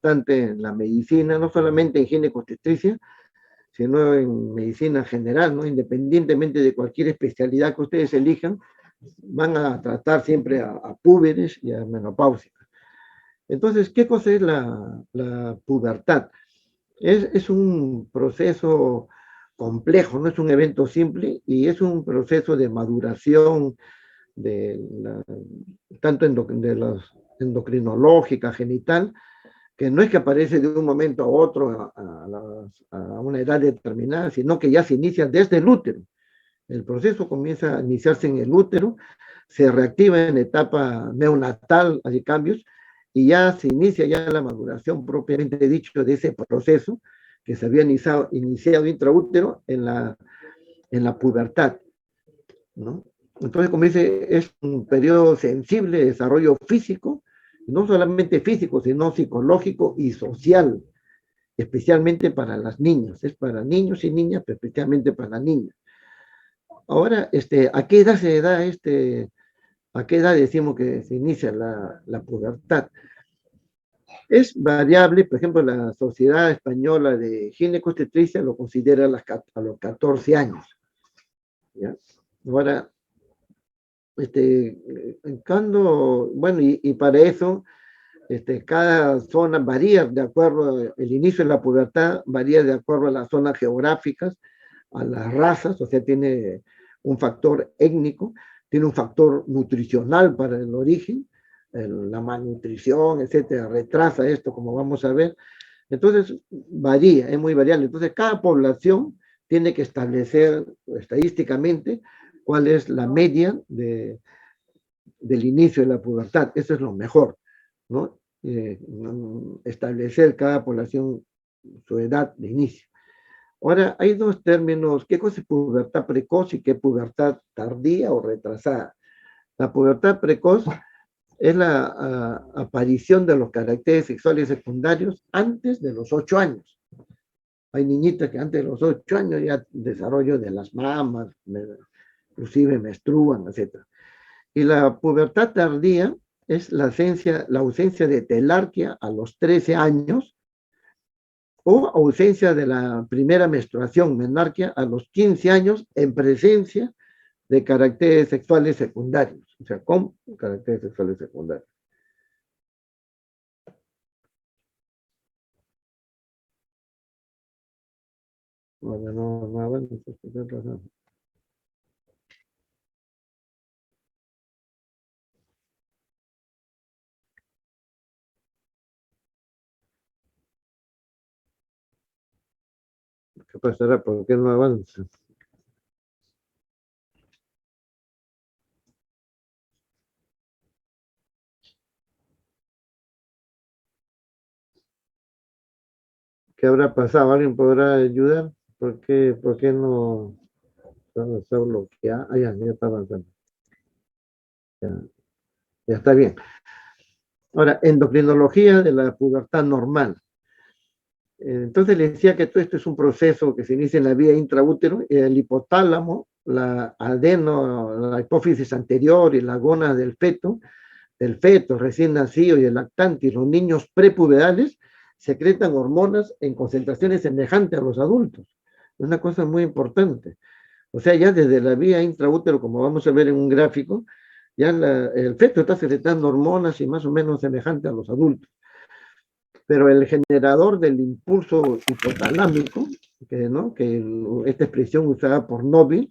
importante en la medicina, no solamente en ginecobstetricia, sino en medicina general, ¿no? Independientemente de cualquier especialidad que ustedes elijan, van a tratar siempre a púberes y a menopáusicas. Entonces, ¿qué cosa es la pubertad? Es un proceso complejo, no es un evento simple y es un proceso de maduración de tanto de los endocrinológica, genital, que no es que aparece de un momento a otro a una edad determinada, sino que ya se inicia desde el útero. El proceso comienza a iniciarse en el útero, se reactiva en etapa neonatal, hay cambios, y ya se inicia ya la maduración propiamente dicho de ese proceso que se había iniciado intraútero en la pubertad, ¿no? Entonces, como dice, es un periodo sensible de desarrollo físico, no solamente físico, sino psicológico y social, especialmente para las niñas. Es para niños y niñas, pero especialmente para niñas. Ahora, ¿a qué edad se da a qué edad decimos que se inicia la pubertad? Es variable, por ejemplo, la Sociedad Española de Ginecobstetricia lo considera a los 14 años. ¿Ya? Ahora, bueno, y para eso, cada zona varía de acuerdo, el inicio de la pubertad varía de acuerdo a las zonas geográficas, a las razas, o sea, tiene un factor étnico, tiene un factor nutricional para el origen, la malnutrición, etcétera, retrasa esto, como vamos a ver. Entonces, varía, es muy variable. Entonces, cada población tiene que establecer estadísticamente cuál es la media del inicio de la pubertad. Eso es lo mejor, ¿no? Establecer cada población su edad de inicio. Ahora, hay dos términos, ¿qué cosa es pubertad precoz y qué pubertad tardía o retrasada? La pubertad precoz es la aparición de los caracteres sexuales secundarios antes de los 8 años. Hay niñitas que antes de los 8 años ya desarrollo de las mamas, inclusive menstruan, etc. Y la pubertad tardía es la ausencia de telarquía a los 13 años o ausencia de la primera menstruación, menarquia, a los 15 años en presencia de caracteres sexuales secundarios, o sea, con caracteres sexuales secundarios. Bueno, no avanza, ¿qué pasa? ¿Qué pasará? ¿Por qué no avanza? ¿Qué habrá pasado? ¿Alguien podrá ayudar? Por qué no está bloqueado? Ah, ya está avanzando. Ya, ya está bien. Ahora, endocrinología de la pubertad normal. Entonces le decía que todo esto es un proceso que se inicia en la vía intraútero, el hipotálamo, la hipófisis anterior y la gónada del feto recién nacido y el lactante y los niños prepuberales secretan hormonas en concentraciones semejantes a los adultos. Es una cosa muy importante. O sea, ya desde la vía intraútero, como vamos a ver en un gráfico, ya el feto está secretando hormonas y más o menos semejante a los adultos. Pero el generador del impulso hipotalámico, esta expresión usada por Nobel,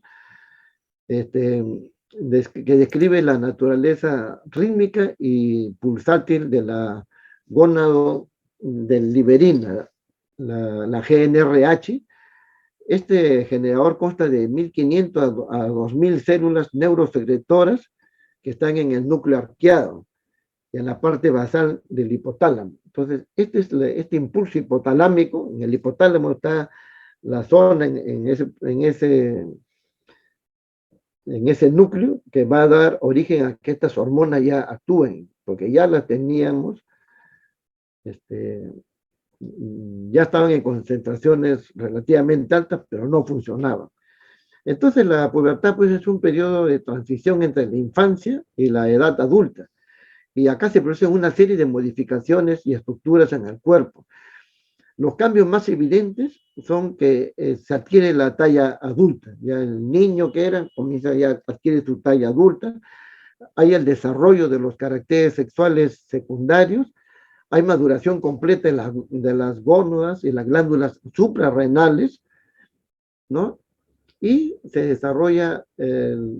que describe la naturaleza rítmica y pulsátil de la gónado del liberina, la GNRH. Este generador consta de 1500 a 2000 células neurosecretoras que están en el núcleo arqueado y en la parte basal del hipotálamo. Entonces, este impulso hipotalámico, en el hipotálamo está la zona en ese núcleo que va a dar origen a que estas hormonas ya actúen, porque ya las teníamos, ya estaban en concentraciones relativamente altas, pero no funcionaban. Entonces la pubertad pues es un periodo de transición entre la infancia y la edad adulta. Y acá se producen una serie de modificaciones y estructuras en el cuerpo. Los cambios más evidentes son que se adquiere la talla adulta. Ya el niño que era comienza ya adquiere su talla adulta. Hay el desarrollo de los caracteres sexuales secundarios. Hay maduración completa de las gónadas y las glándulas suprarrenales, ¿no? Y se desarrolla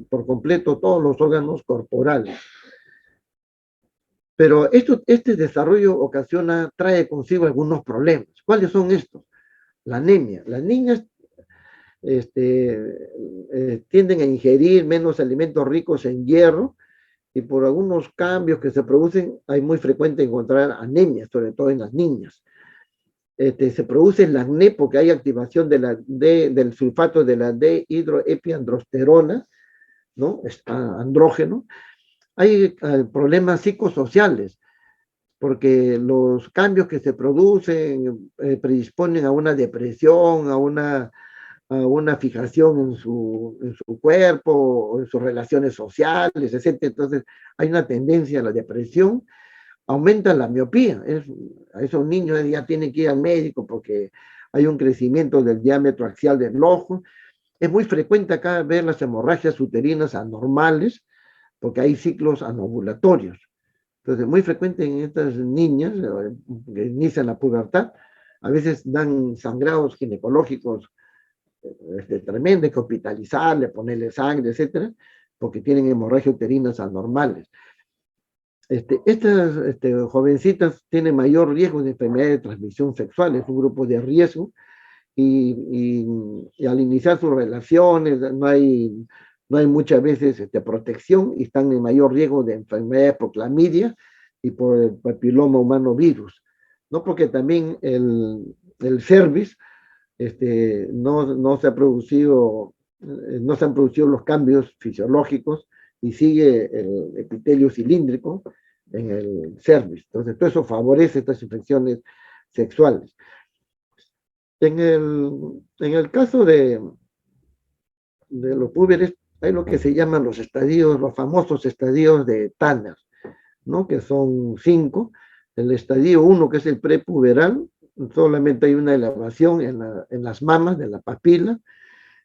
por completo todos los órganos corporales. Pero este desarrollo trae consigo algunos problemas. ¿Cuáles son estos? La anemia. Las niñas tienden a ingerir menos alimentos ricos en hierro y por algunos cambios que se producen, hay muy frecuente encontrar anemia, sobre todo en las niñas. Se produce el acné porque hay activación del sulfato de la dehidroepiandrosterona, ¿no? Está andrógeno. Hay problemas psicosociales, porque los cambios que se producen predisponen a una depresión, a una fijación en su cuerpo, en sus relaciones sociales, etc. Entonces, hay una tendencia a la depresión, aumenta la miopía. A esos niños ya tienen que ir al médico porque hay un crecimiento del diámetro axial del ojo. Es muy frecuente acá ver las hemorragias uterinas anormales, porque hay ciclos anovulatorios. Entonces, muy frecuente en estas niñas que inician la pubertad, a veces dan sangrados ginecológicos tremendos, hay que hospitalizarle, ponerle sangre, etcétera, porque tienen hemorragias uterinas anormales. Estas jovencitas tienen mayor riesgo de enfermedad de transmisión sexual, es un grupo de riesgo, y al iniciar sus relaciones no hay muchas veces protección y están en mayor riesgo de enfermedades por clamidia y por el papiloma humano virus, ¿no? Porque también el cervix no se ha producido, no se han producido los cambios fisiológicos y sigue el epitelio cilíndrico en el cervix. Entonces, todo eso favorece estas infecciones sexuales. En el caso de los púberes, hay lo que se llaman los estadios, los famosos estadios de Tanner, ¿no? Que son 5. El estadio 1, que es el prepuberal, solamente hay una elevación en las mamas de la papila.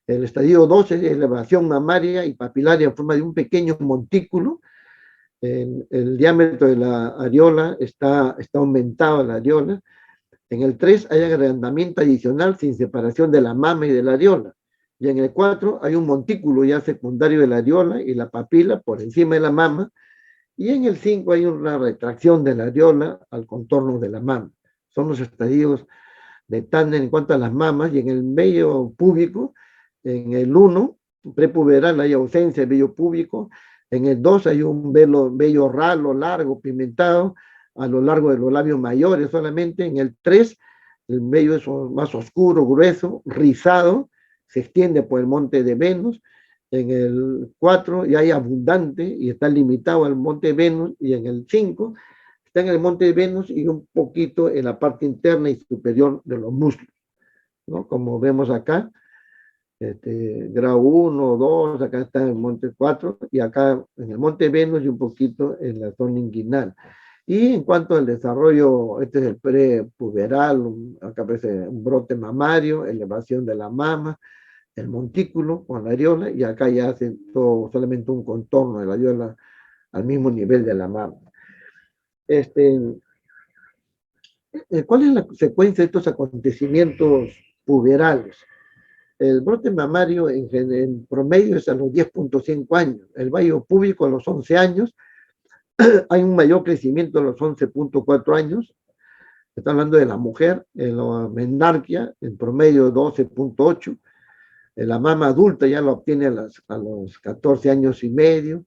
El estadio 2 es elevación mamaria y papilaria en forma de un pequeño montículo. El diámetro de la areola está aumentado, la areola. En el 3 hay agrandamiento adicional sin separación de la mama y de la areola. Y en el 4 hay un montículo ya secundario de la areola y la papila por encima de la mama. Y en el 5 hay una retracción de la areola al contorno de la mama. Son los estadios de Tanner en cuanto a las mamas. Y en el vello púbico, en el 1, prepuberal, hay ausencia de vello púbico. En el 2 hay un vello ralo, largo, pigmentado, a lo largo de los labios mayores solamente. En el 3, el vello es más oscuro, grueso, rizado, se extiende por el monte de Venus. En el 4 ya hay abundante y está limitado al monte Venus, y en el 5 está en el monte Venus y un poquito en la parte interna y superior de los muslos, ¿no? Como vemos acá, grado 1, 2, acá está en el monte 4 y acá en el monte Venus y un poquito en la zona inguinal. Y en cuanto al desarrollo, este es el prepuberal, acá aparece un brote mamario, elevación de la mama, el montículo con la areola, y acá ya hace solamente un contorno de la areola al mismo nivel de la mama. ¿Cuál es la secuencia de estos acontecimientos puberales? El brote mamario en promedio es a los 10.5 años, el vello púbico a los 11 años, hay un mayor crecimiento a los 11.4 años, está hablando de la mujer, en la menarquia, en promedio 12.8, la mama adulta ya lo obtiene a los 14 años y medio,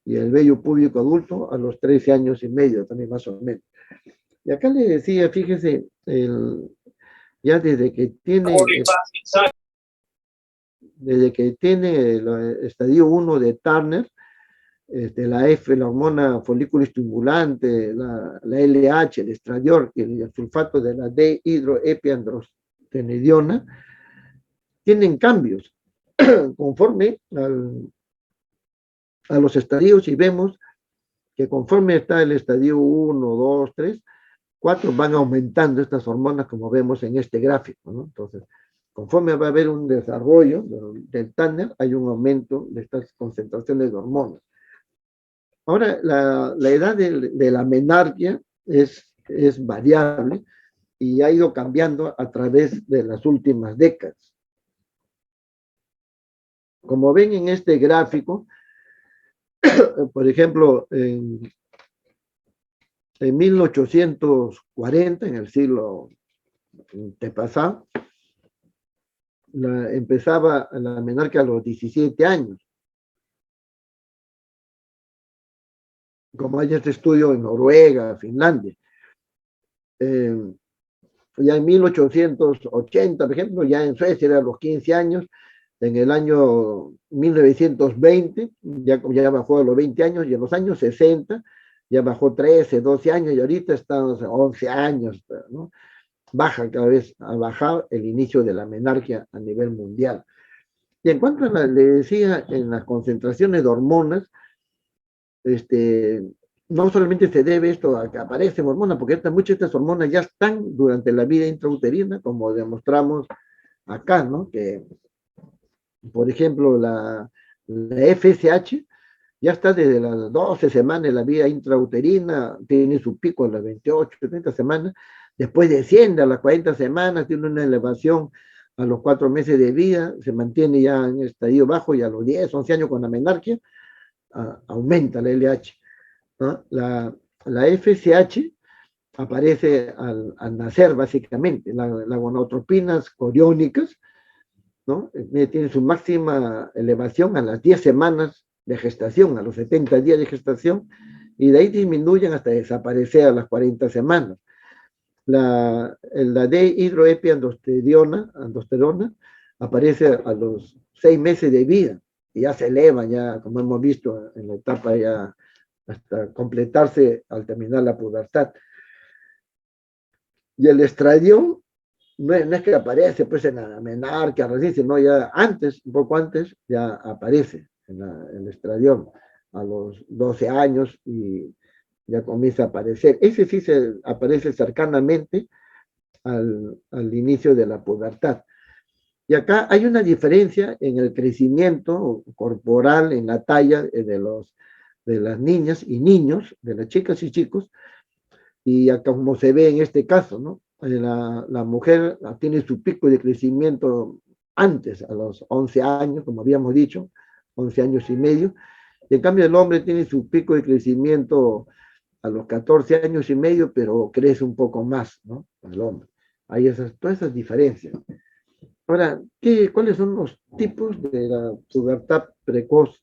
y el vello púbico adulto a los 13 años y medio, también más o menos. Y acá le decía, fíjese, ya desde que tiene el estadio 1 de Turner, la la hormona folículo estimulante, la LH, el estradiol y el sulfato de la dehidroepiandrostenediona, tienen cambios conforme a los estadios, y vemos que conforme está el estadio 1, 2, 3, 4, van aumentando estas hormonas como vemos en este gráfico, ¿no? Entonces, conforme va a haber un desarrollo del Tanner, hay un aumento de estas concentraciones de hormonas. Ahora, la edad de la menarquia es variable y ha ido cambiando a través de las últimas décadas. Como ven en este gráfico, por ejemplo, en 1840, en el siglo antepasado, empezaba la menarquia a los 17 años. Como hay este estudio en Noruega, Finlandia. Ya en 1880, por ejemplo, ya en Suecia era a los 15 años, en el año 1920 ya bajó a los 20 años, y en los años 60 ya bajó 13, 12 años, y ahorita estamos a 11 años, ¿no? Baja cada vez, ha bajado el inicio de la menarquia a nivel mundial. Y en cuanto a le decía, en las concentraciones de hormonas, no solamente se debe esto a que aparecen hormonas, porque muchas de estas hormonas ya están durante la vida intrauterina, como demostramos acá, ¿no? Que, por ejemplo, la FSH ya está desde las 12 semanas de la vida intrauterina, tiene su pico a las 28, 30 semanas, después desciende a las 40 semanas, tiene una elevación a los 4 meses de vida, se mantiene ya en estadio bajo, y a los 10, 11 años con la menarquia, aumenta la LH, ¿no? La FSH aparece al nacer, básicamente. Las gonadotropinas coriónicas, ¿no? Tiene su máxima elevación a las 10 semanas de gestación, a los 70 días de gestación, y de ahí disminuyen hasta desaparecer a las 40 semanas. La dihidroepiandosterona aparece a los 6 meses de vida, y ya se eleva, ya, como hemos visto en la etapa ya hasta completarse al terminar la pubertad. Y el estradiol no es que aparece pues en la menarquia, sino ya antes, un poco antes, ya aparece en el estradiol a los 12 años, y ya comienza a aparecer. Ese sí aparece cercanamente al inicio de la pubertad. Y acá hay una diferencia en el crecimiento corporal, en la talla de las niñas y niños, de las chicas y chicos, y acá como se ve en este caso, ¿no? La mujer tiene su pico de crecimiento antes, a los 11 años, como habíamos dicho, 11 años y medio, y en cambio el hombre tiene su pico de crecimiento a los 14 años y medio, pero crece un poco más, ¿no? El hombre. Hay todas esas diferencias. Ahora, ¿cuáles son los tipos de la pubertad precoz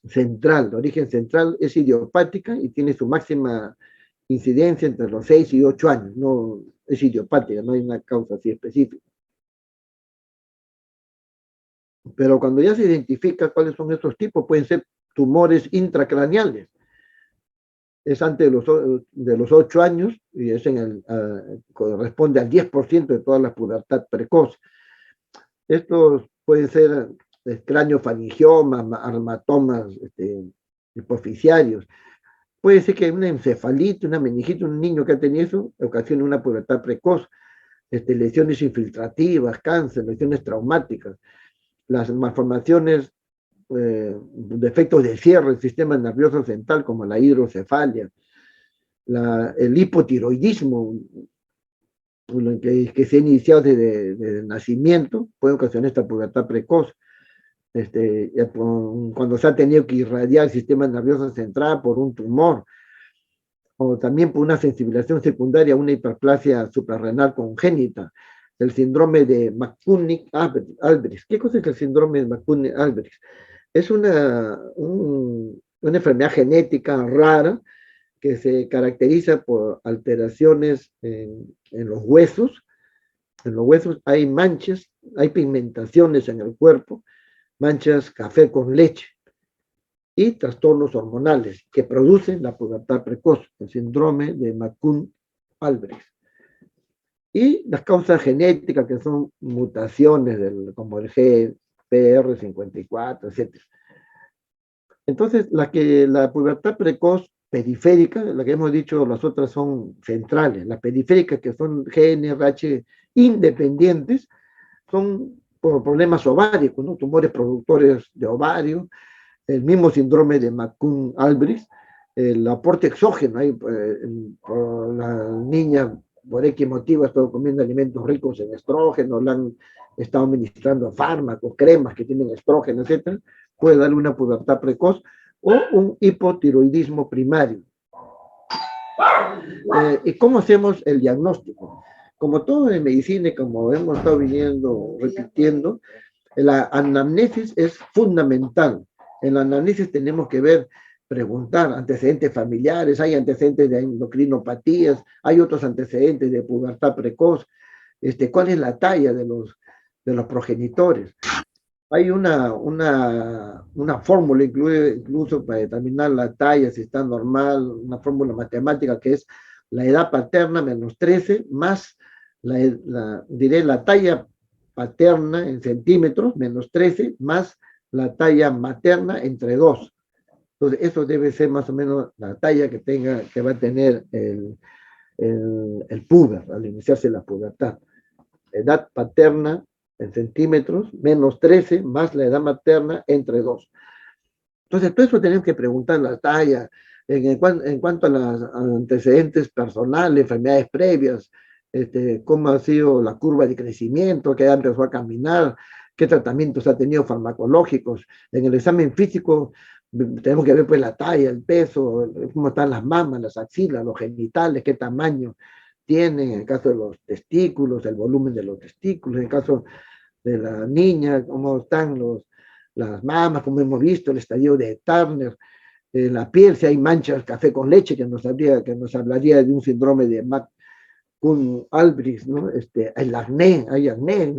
central? De origen central, es idiopática y tiene su máxima incidencia entre los 6 y 8 años. No es idiopática, no hay una causa así específica. Pero cuando ya se identifica cuáles son estos tipos, pueden ser tumores intracraneales. Es antes de los 8 años, y es corresponde al 10% de toda la pubertad precoz. Estos pueden ser craneofangiomas, armatomas hipoficiarios. Puede ser que una encefalitis, una meningitis, un niño que ha tenido eso, ocasione una pubertad precoz, lesiones infiltrativas, cáncer, lesiones traumáticas, las malformaciones, defectos de cierre del sistema nervioso central, como la hidrocefalia, el hipotiroidismo, que se ha iniciado desde el nacimiento, puede ocasionar esta pubertad precoz. Cuando se ha tenido que irradiar el sistema nervioso central por un tumor, o también por una sensibilización secundaria, una hiperplasia suprarrenal congénita, el síndrome de McCunnick-Albrigts. ¿Qué cosa es el síndrome de McCunnick-Albrigts? Es una enfermedad genética rara que se caracteriza por alteraciones en los huesos. En los huesos hay manchas, hay pigmentaciones en el cuerpo, manchas café con leche, y trastornos hormonales que producen la pubertad precoz, el síndrome de McCune-Albrigts. Y las causas genéticas, que son mutaciones como el GPR54, etc. Entonces, la pubertad precoz periférica, la que hemos dicho, las otras son centrales. Las periféricas, que son GNRH independientes, son por problemas ováricos, ¿no? Tumores productores de ovario, el mismo síndrome de McCune-Albright, el aporte exógeno, por la niña, por X motivo, ha estado comiendo alimentos ricos en estrógeno, le han estado administrando fármacos, cremas que tienen estrógeno, etcétera, puede darle una pubertad precoz o un hipotiroidismo primario. ¿Y cómo hacemos el diagnóstico? Como todo en medicina y como hemos estado viniendo repitiendo, la anamnesis es fundamental. En la anamnesis tenemos que ver, preguntar antecedentes familiares, hay antecedentes de endocrinopatías, hay otros antecedentes de pubertad precoz, cuál es la talla de los progenitores. Hay una fórmula incluso para determinar la talla, si está normal, una fórmula matemática que es la edad paterna menos 13 más diré la talla paterna en centímetros menos 13 más la talla materna entre 2. Entonces, eso debe ser más o menos la talla que va a tener el puber al iniciarse la pubertad. Edad paterna en centímetros, menos 13, más la edad materna entre 2. Entonces, todo eso tenemos que preguntar la talla, en cuanto a los antecedentes personales, enfermedades previas, cómo ha sido la curva de crecimiento, qué edad empezó a caminar, qué tratamientos ha tenido farmacológicos. En el examen físico tenemos que ver pues la talla, el peso, cómo están las mamas, las axilas, los genitales, qué tamaño tienen, en el caso de los testículos, el volumen de los testículos, en el caso de la niña, cómo están las mamas, como hemos visto, el estadio de Turner, la piel, si hay manchas, café con leche, que nos hablaría de un síndrome de McCune-Albright, ¿no? El acné, hay acné,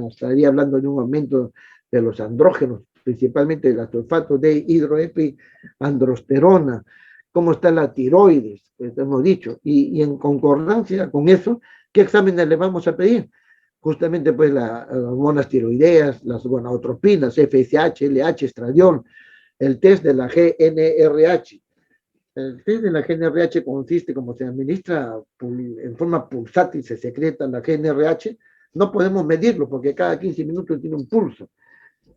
estaría hablando de un aumento de los andrógenos, principalmente del sulfato de hidroepiandrosterona, cómo está la tiroides, hemos dicho, y en concordancia con eso, ¿qué exámenes le vamos a pedir? Justamente pues las hormonas tiroideas, las gonadotropinas, FSH, LH, estradiol, el test de la GNRH. El test de la GNRH consiste, como se administra en forma pulsátil, se secreta la GNRH, no podemos medirlo porque cada 15 minutos tiene un pulso.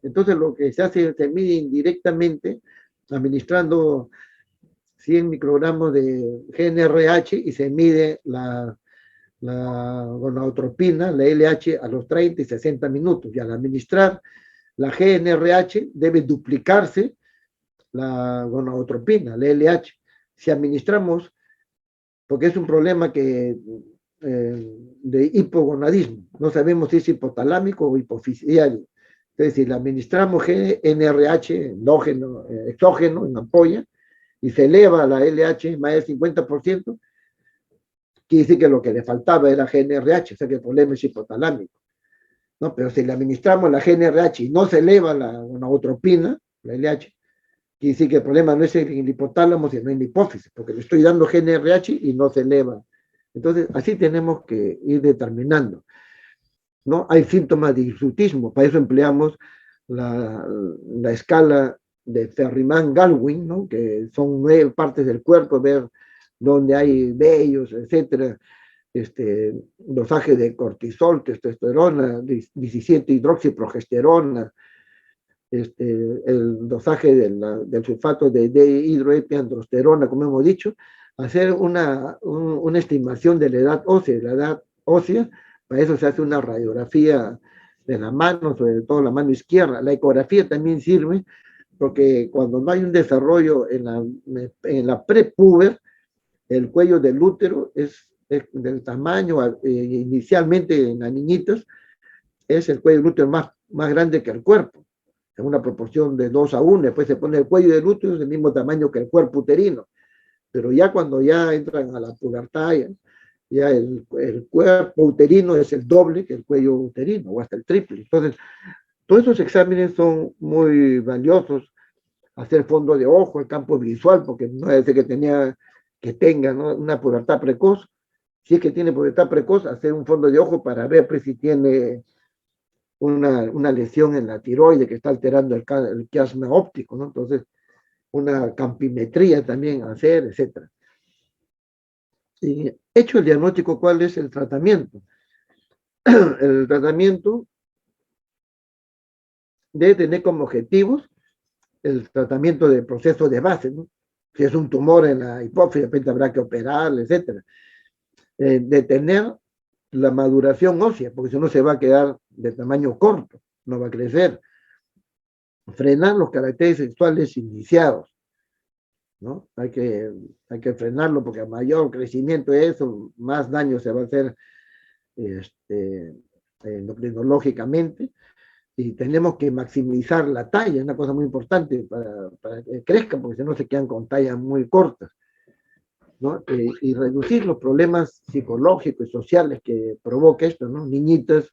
Entonces lo que se hace, se mide indirectamente, administrando 100 microgramos de GNRH y se mide la gonadotropina, la LH, a los 30 y 60 minutos. Y al administrar la GNRH debe duplicarse la gonadotropina, la LH. Si administramos, porque es un problema de hipogonadismo, no sabemos si es hipotalámico o hipofisiario. Entonces, si le administramos GNRH endógeno, exógeno en ampolla, y se eleva la LH más del 50%, quiere decir que lo que le faltaba era GNRH, o sea que el problema es hipotalámico, ¿no? Pero si le administramos la GNRH y no se eleva la gonadotropina, la LH, quiere decir que el problema no es en el hipotálamo, sino en la hipófisis, porque le estoy dando GNRH y no se eleva. Entonces, así tenemos que ir determinando, ¿no? Hay síntomas de hirsutismo, para eso empleamos la escala de Ferriman-Galwin, ¿no? Que son 9 partes del cuerpo, ver dónde hay vellos, etcétera, dosaje de cortisol, testosterona, 17 hidroxiprogesterona, el dosaje del sulfato de dihidroepiandrosterona, como hemos dicho, hacer una estimación de la edad ósea, para eso se hace una radiografía de la mano, sobre todo la mano izquierda. La ecografía también sirve porque cuando no hay un desarrollo en la prepuber, el cuello del útero es del tamaño, inicialmente en las niñitas, es el cuello del útero más grande que el cuerpo, en una proporción de 2:1, después se pone el cuello del útero, es del mismo tamaño que el cuerpo uterino, pero ya cuando ya entran a la pubertad, ya el cuerpo uterino es el doble que el cuello uterino, o hasta el triple. Entonces, todos esos exámenes son muy valiosos, hacer fondo de ojo, el campo visual, porque no es que tenga, ¿no?, una pubertad precoz. Si es que tiene pubertad precoz, hacer un fondo de ojo para ver pues, si tiene una lesión en la tiroide que está alterando el quiasma óptico, ¿no? Entonces, una campimetría también hacer, etcétera. Y hecho el diagnóstico, ¿cuál es el tratamiento? El tratamiento debe tener como objetivos el tratamiento del proceso de base, ¿no? Si es un tumor en la hipófisis, de repente habrá que operar, etcétera. Detener la maduración ósea, porque si no se va a quedar de tamaño corto, no va a crecer. Frenar los caracteres sexuales iniciados, ¿no? Hay que frenarlo porque a mayor crecimiento de eso, más daño se va a hacer endocrinológicamente, y tenemos que maximizar la talla, es una cosa muy importante para que crezcan, porque si no se quedan con tallas muy cortas, ¿no? Y reducir los problemas psicológicos y sociales que provoca esto, ¿no? Niñitas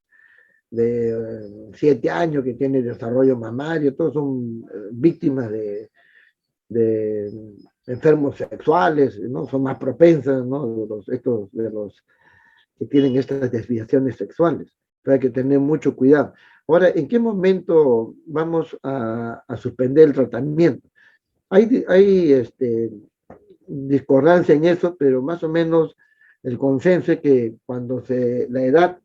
de 7 años que tienen desarrollo mamario, todos son víctimas de enfermos sexuales, ¿no? Son más propensas, ¿no? De los que tienen estas desviaciones sexuales. Pero hay que tener mucho cuidado. Ahora, ¿en qué momento vamos a suspender el tratamiento? Hay discordancia en eso, pero más o menos el consenso es que cuando la edad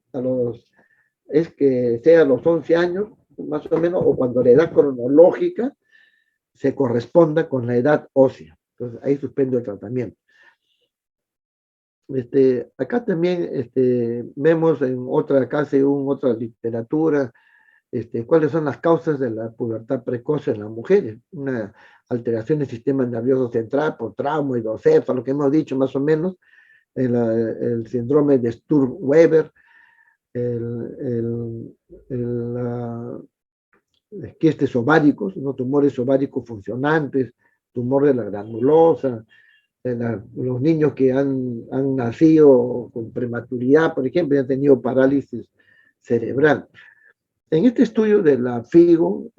es que sea a los 11 años, más o menos, o cuando la edad cronológica se corresponda con la edad ósea. Entonces, ahí suspendo el tratamiento. Acá también vemos en otra, acá según otra literatura, cuáles son las causas de la pubertad precoz en las mujeres. Una alteración del sistema nervioso central por trauma, hidrocefa, lo que hemos dicho más o menos, el síndrome de Sturm-Weber, la quistes ováricos, ¿no? Tumores ováricos funcionantes, tumor de la granulosa, los niños que han nacido con prematuridad, por ejemplo, y han tenido parálisis cerebral. En este estudio de la FIGO,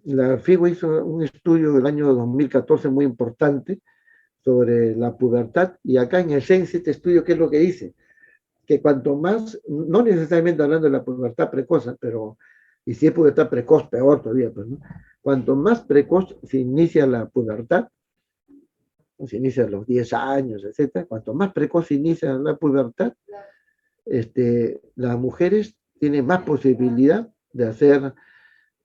la FIGO hizo un estudio del año 2014 muy importante sobre la pubertad, y acá en esencia este estudio, ¿qué es lo que dice? Que cuanto más, no necesariamente hablando de la pubertad precoz, pero, y si es pubertad precoz, peor todavía, pues, ¿no? Cuanto más precoz se inicia la pubertad, se inicia a los 10 años, etcétera, cuanto más precoz se inicia la pubertad, las mujeres tienen más posibilidad de hacer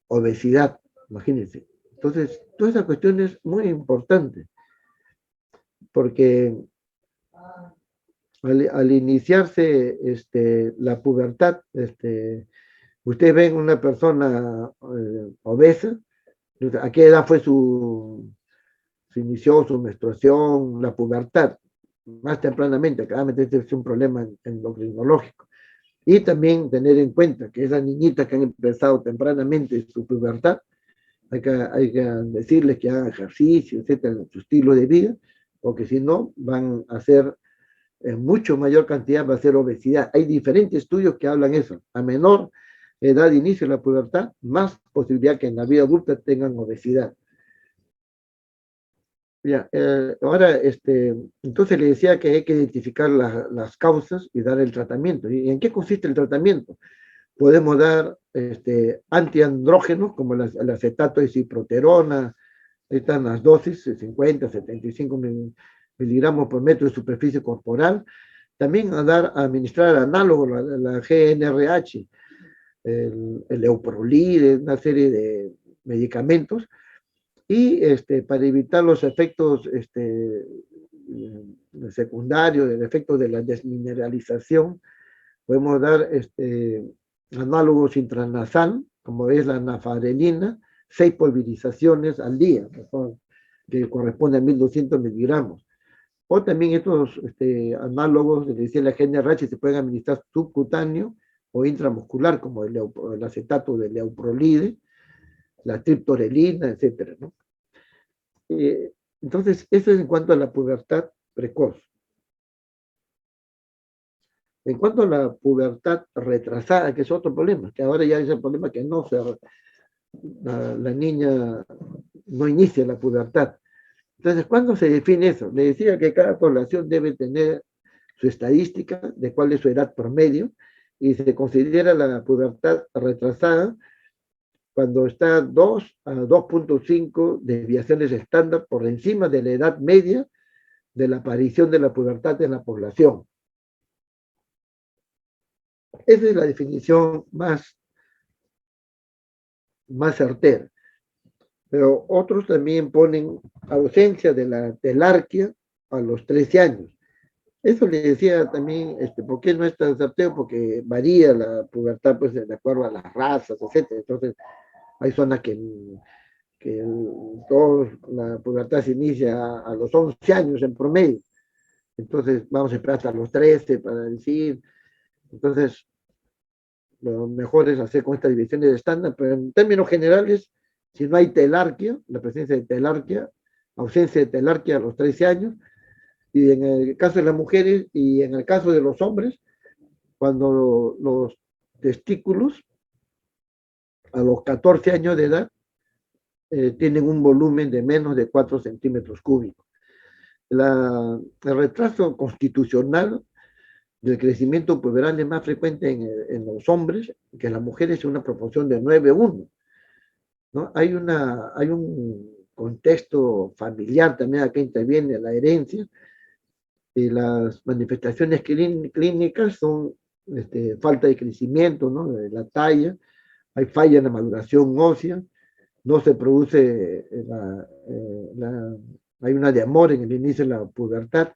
obesidad, imagínense. Entonces, toda esa cuestión es muy importante, porque al iniciarse la pubertad, ustedes ven una persona obesa, ¿a qué edad fue se inició su menstruación, la pubertad? Más tempranamente, claramente este es un problema endocrinológico. Y también tener en cuenta que esas niñitas que han empezado tempranamente su pubertad, hay que decirles que hagan ejercicio, etcétera, en su estilo de vida, porque si no van a hacer en mucho mayor cantidad, va a ser obesidad. Hay diferentes estudios que hablan eso. A menor edad de inicio de la pubertad, más posibilidad que en la vida adulta tengan obesidad. Ya, ahora, entonces le decía que hay que identificar las causas y dar el tratamiento. ¿Y en qué consiste el tratamiento? Podemos dar antiandrógenos como el acetato de ciproterona, están las dosis, 50, 75 miligramos por metro de superficie corporal. También administrar análogo, la GnRH, el Euprolid, una serie de medicamentos, y para evitar los efectos secundarios, el efecto de la desmineralización, podemos dar análogos intranasal, como es la nafarelina, 6 pulverizaciones al día, que corresponde a 1200 miligramos. O también estos análogos de la GnRH se pueden administrar subcutáneo o intramuscular, como el acetato de leuprolide, la triptorelina, etcétera, ¿no? Entonces, eso es en cuanto a la pubertad precoz. En cuanto a la pubertad retrasada, que es otro problema, que ahora ya es el problema que no la niña no inicia la pubertad. Entonces, ¿cuándo se define eso? Le decía que cada población debe tener su estadística de cuál es su edad promedio y se considera la pubertad retrasada cuando está 2 a 2,5 desviaciones estándar por encima de la edad media de la aparición de la pubertad en la población. Esa es la definición más certera. Pero otros también ponen ausencia de la telarquía a los 13 años. Eso le decía también, ¿por qué no es tan certero? Porque varía la pubertad, pues, de acuerdo a las razas, etc. Entonces, hay zonas que la pubertad se inicia a los 11 años en promedio. Entonces, vamos a esperar hasta los 13 para decir. Entonces, lo mejor es hacer con estas divisiones de estándar, pero en términos generales, si no hay telarquía, la presencia de telarquía, ausencia de telarquía a los 13 años, y en el caso de las mujeres y en el caso de los hombres, cuando los testículos a los 14 años de edad tienen un volumen de menos de 4 centímetros cúbicos. El retraso constitucional del crecimiento puberal es más frecuente en los hombres que en las mujeres, es una proporción de 9:1. ¿No? Hay un contexto familiar también acá interviene la herencia, y las manifestaciones clínicas son falta de crecimiento, ¿no? De la talla, hay falla en la maduración ósea, no se produce hay una demora en el inicio de la pubertad.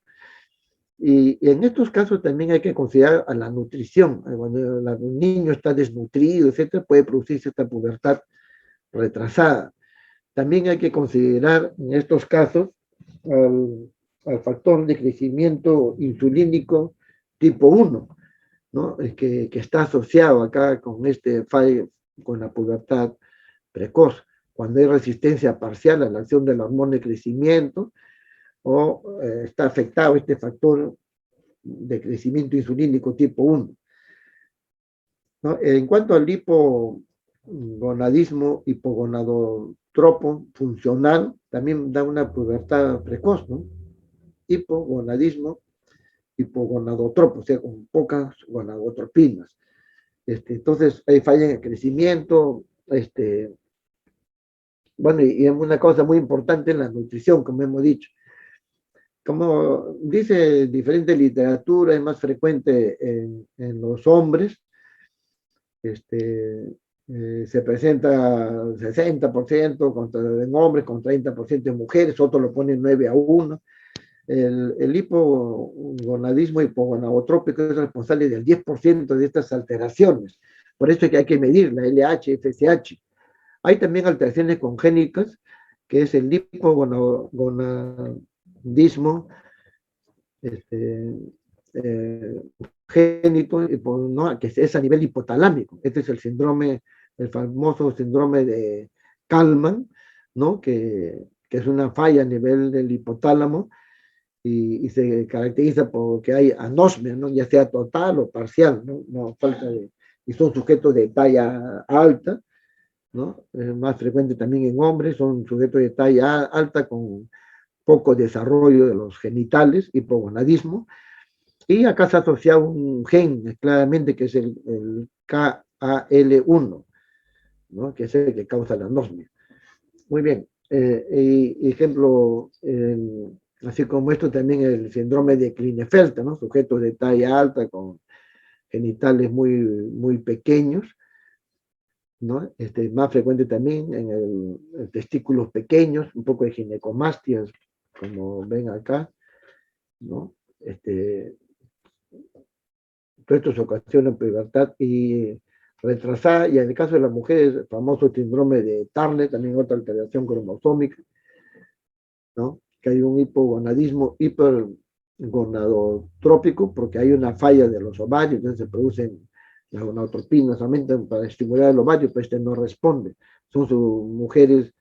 Y en estos casos también hay que considerar a la nutrición. Cuando un niño está desnutrido, etcétera, puede producirse esta pubertad retrasada. También hay que considerar en estos casos al factor de crecimiento insulínico tipo 1, ¿no? Que está asociado acá con con la pubertad precoz, cuando hay resistencia parcial a la acción de la hormona de crecimiento, o está afectado este factor de crecimiento insulínico tipo 1. ¿No? En cuanto al hipogonadismo, hipogonadotropo funcional, también da una pubertad precoz, ¿no? Hipogonadismo, hipogonadotropo, o sea, con pocas gonadotropinas. Entonces, hay falla en el crecimiento, bueno, y es una cosa muy importante en la nutrición, como hemos dicho. Como dice diferente literatura, es más frecuente en los hombres, se presenta 60% en hombres, con 30% en mujeres, otros lo ponen 9:1. El hipogonadismo hipogonadotrópico es responsable del 10% de estas alteraciones. Por eso es que hay que medir la LH, FSH. Hay también alteraciones congénitas, que es el hipogonadismo génito, ¿no? Que es a nivel hipotalámico. Este es el famoso síndrome de Kalman, ¿no? Que es una falla a nivel del hipotálamo, y se caracteriza porque hay anosmia, ¿no? Ya sea total o parcial, ¿no? Y son sujetos de talla alta, ¿no? Es más frecuente también en hombres, son sujetos de talla alta con poco desarrollo de los genitales, hipogonadismo, y acá se asocia un gen claramente que es el KAL1, ¿no? Que es el que causa la anosmia. Muy bien. Ejemplo, así como esto, también el síndrome de Klinefelter, ¿no? Sujetos de talla alta con genitales muy, muy pequeños, ¿no? Más frecuente también en el testículos pequeños, un poco de ginecomastias, como ven acá, ¿no? Todo esto se ocasiona en pubertad y retrasada, y en el caso de las mujeres, el famoso síndrome de Turner, también otra alteración cromosómica, ¿no? Que hay un hipogonadismo hipergonadotrópico, porque hay una falla de los ovarios, entonces se producen las gonadotropinas, aumentan para estimular el ovario, pero no responde. Son mujeres,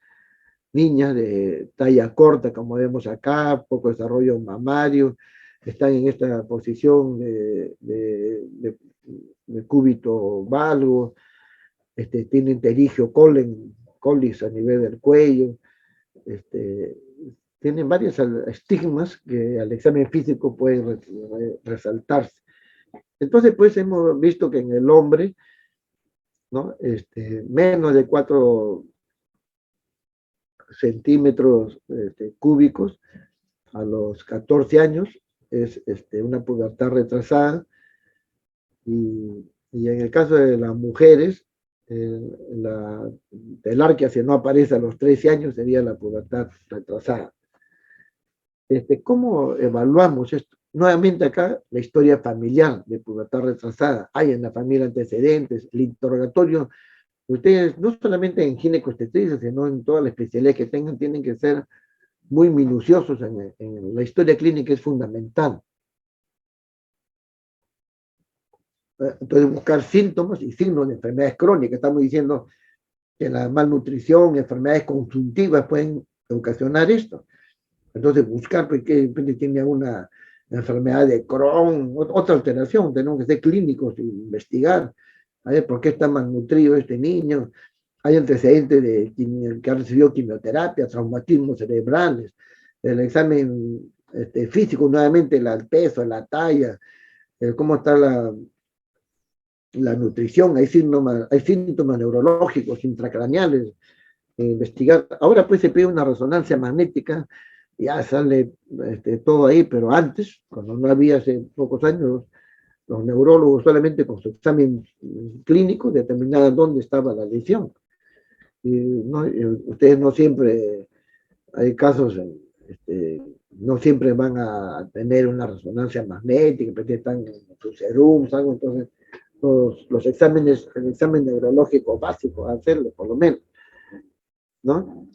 niñas de talla corta, como vemos acá, poco desarrollo mamario, están en esta posición de cúbito valgo, tienen terigio colis a nivel del cuello, tienen varios estigmas que al examen físico pueden resaltarse. Entonces, pues hemos visto que en el hombre, ¿no? Menos de 4 centímetros cúbicos a los 14 años es una pubertad retrasada, y en el caso de las mujeres, la telarquia, si no aparece a los 13 años, sería la pubertad retrasada. ¿Cómo evaluamos esto? Nuevamente acá, la historia familiar de pubertad retrasada. Hay en la familia antecedentes, el interrogatorio. Ustedes, no solamente en ginecostetricia, sino en toda la especialidad que tengan, tienen que ser muy minuciosos en la historia clínica, es fundamental. Entonces, buscar síntomas y signos de enfermedades crónicas. Estamos diciendo que la malnutrición, enfermedades consultivas pueden ocasionar esto. Entonces, buscar porque tiene una enfermedad de Crohn, otra alteración, tenemos que ser clínicos e investigar, a ver por qué está malnutrido este niño. Hay antecedentes de que ha recibido quimioterapia, traumatismos cerebrales, el examen físico, nuevamente el peso, la talla, cómo está la nutrición, hay síntomas neurológicos, intracraneales, investigar. Ahora pues se pide una resonancia magnética, ya sale todo ahí, pero antes, cuando no había, hace pocos años, los neurólogos solamente con su examen clínico determinaban dónde estaba la lesión. Y no, ustedes no siempre, hay casos, no siempre van a tener una resonancia magnética, porque están en sus serums, algo, entonces los exámenes, el examen neurológico básico, hacerlo por lo menos, ¿no?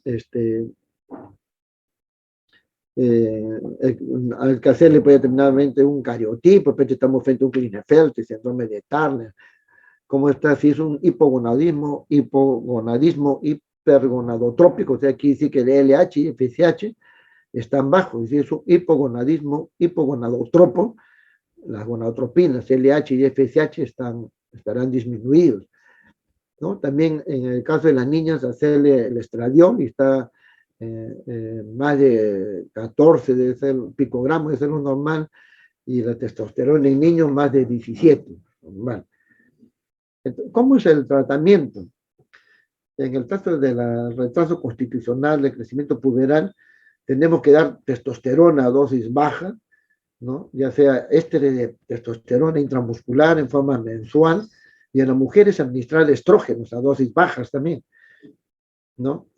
Al que hacerle puede determinadamente un cariotipo, de estamos frente a un Klinefelter, síndrome de Turner, cómo está, si es un hipogonadismo, hipergonadotrópico, o sea, aquí sí que el LH y FSH están bajos, y si es un hipogonadismo, hipogonadotropo, las gonadotropinas, LH y FSH estarán disminuidos, ¿no? También en el caso de las niñas, hacerle el estradiol, y está más de 14 de ser picogramos, de ser lo normal, y la testosterona en niños más de 17, normal. Entonces, ¿cómo es el tratamiento? En el caso del retraso constitucional de crecimiento puberal, tenemos que dar testosterona a dosis baja, ¿no? Ya sea de testosterona intramuscular en forma mensual, y en las mujeres administrar estrógenos a dosis bajas también, ¿no?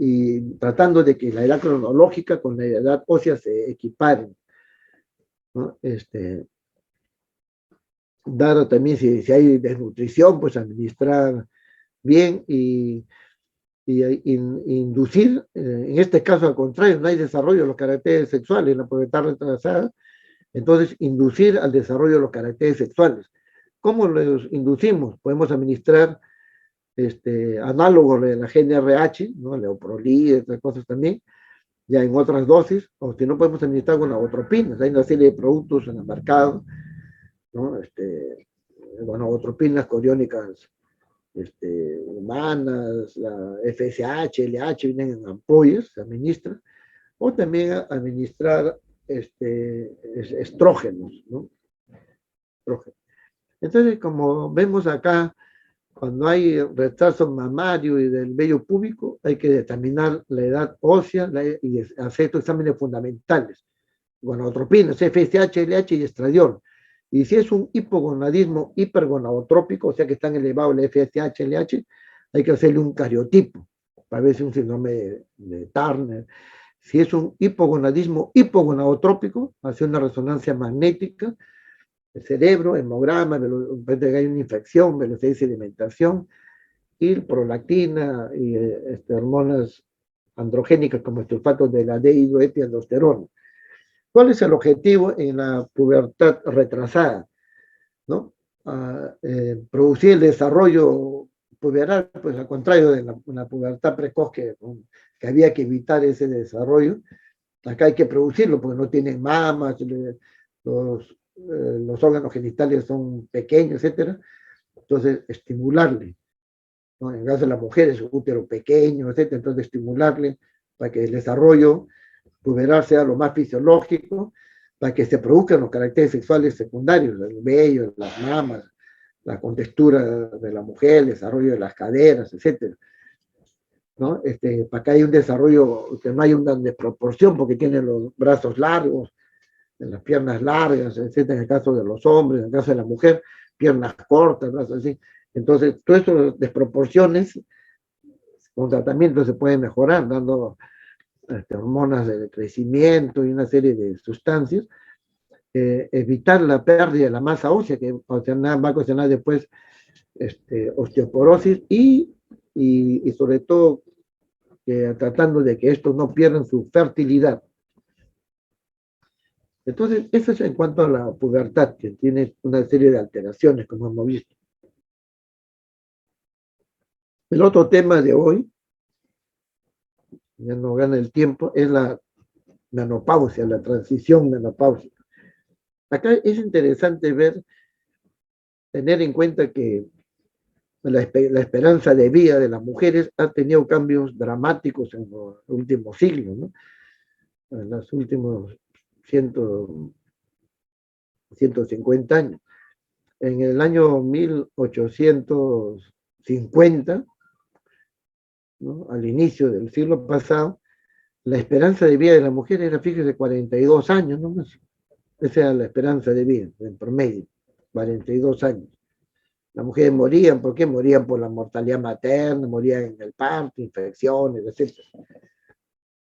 Y tratando de que la edad cronológica con la edad ósea se equiparen, ¿no? Dar también, si hay desnutrición, pues administrar bien y inducir, en este caso al contrario, no hay desarrollo de los caracteres sexuales en la pubertad retrasada, entonces inducir al desarrollo de los caracteres sexuales. ¿Cómo los inducimos? Podemos administrar análogos de la GnRH, ¿no? Leoprolid, otras cosas también, ya en otras dosis, o si no podemos administrar con gonadotropinas. Hay una serie de productos en el mercado, ¿no? Gonadotropinas coriónicas humanas, la FSH, LH, vienen en ampollas, se administra, o también administrar estrógenos, ¿no? Estrógenos. Entonces, como vemos acá, cuando hay retraso mamario y del vello púbico, hay que determinar la edad ósea y hacer estos exámenes fundamentales. Gonadotropinas, FSH, LH y estradiol. Y si es un hipogonadismo hipergonadotrópico, o sea que están elevados el FSH, LH, hay que hacerle un cariotipo para ver si es un síndrome de Turner. Si es un hipogonadismo hipogonadotrópico, hacer una resonancia magnética, el cerebro, hemograma, puede que hay una infección, velocidad de sedimentación, y prolactina y hormonas androgénicas como sulfatos de la dihidroepialdosterona. ¿Cuál es el objetivo en la pubertad retrasada? ¿No? Producir el desarrollo puberal, pues al contrario de la pubertad precoz que había que evitar ese desarrollo. Acá hay que producirlo porque no tienen mamas, los órganos genitales son pequeños, etcétera. Entonces, estimularle, ¿no? En el caso de las mujeres, su útero pequeño, etcétera. Entonces, estimularle para que el desarrollo puberal sea lo más fisiológico, para que se produzcan los caracteres sexuales secundarios, el vello, las mamas, la contextura de la mujer, el desarrollo de las caderas, etcétera, ¿no? Para que haya un desarrollo, que no haya una desproporción, porque tienen los brazos largos, las piernas largas, etcétera, en el caso de los hombres, en el caso de la mujer, piernas cortas, brazos así. Entonces, todas estas desproporciones con tratamiento se pueden mejorar, dando hormonas de crecimiento y una serie de sustancias, evitar la pérdida de la masa ósea, que va a ocasionar después osteoporosis y sobre todo tratando de que estos no pierdan su fertilidad. Entonces, eso es en cuanto a la pubertad, que tiene una serie de alteraciones, como hemos visto. El otro tema de hoy, ya no gana el tiempo, es la menopausia, la transición menopáusica. Acá es interesante tener en cuenta que la esperanza de vida de las mujeres ha tenido cambios dramáticos en los últimos siglos, ¿no? En los últimos 150 años. En el año 1850, ¿no?, al inicio del siglo pasado, la esperanza de vida de la mujer era, fíjese, 42 años nomás. Esa era la esperanza de vida, en promedio, 42 años. Las mujeres morían, ¿por qué? Morían por la mortalidad materna, morían en el parto, infecciones, etc.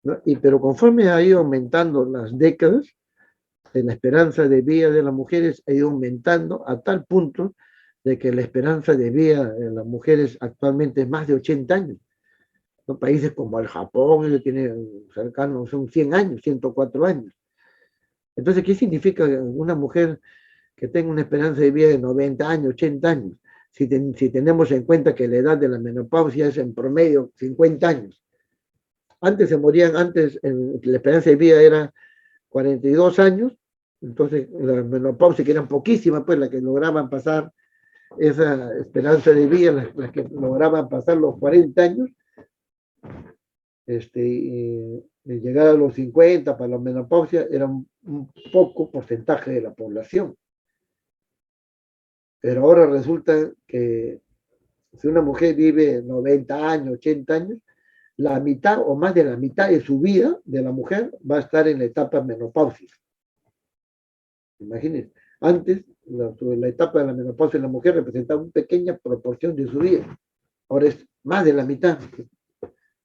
¿No? Pero conforme ha ido aumentando las décadas, la esperanza de vida de las mujeres ha ido aumentando a tal punto de que la esperanza de vida de las mujeres actualmente es más de 80 años. ¿No? Países como el Japón, tiene cercanos, son 100 años, 104 años. Entonces, ¿qué significa una mujer que tenga una esperanza de vida de 90 años, 80 años? Si tenemos en cuenta que la edad de la menopausia es en promedio 50 años. Antes la esperanza de vida era 42 años, entonces la menopausia, que eran poquísimas, pues las que lograban pasar esa esperanza de vida, las que lograban pasar los 40 años, y llegar a los 50 para la menopausia era un poco porcentaje de la población. Pero ahora resulta que si una mujer vive 90 años, 80 años, la mitad o más de la mitad de su vida de la mujer va a estar en la etapa menopáusica. Imagínense, antes la etapa de la menopausia en la mujer representaba una pequeña proporción de su vida. Ahora es más de la mitad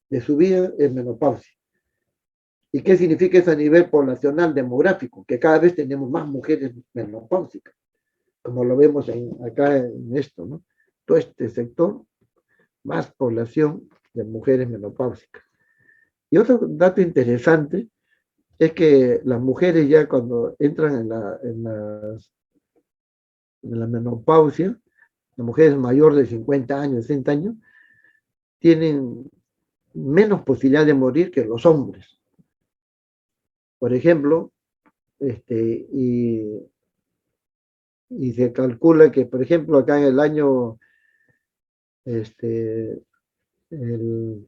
de su vida es menopausia. ¿Y qué significa eso a nivel poblacional demográfico? Que cada vez tenemos más mujeres menopáusicas, como lo vemos acá en esto, ¿no? Todo este sector, más población de mujeres menopáusicas. Y otro dato interesante es que las mujeres ya cuando entran en la menopausia, las mujeres mayores de 50 años, 60 años, tienen menos posibilidad de morir que los hombres. Por ejemplo, y se calcula que, por ejemplo, acá en el año,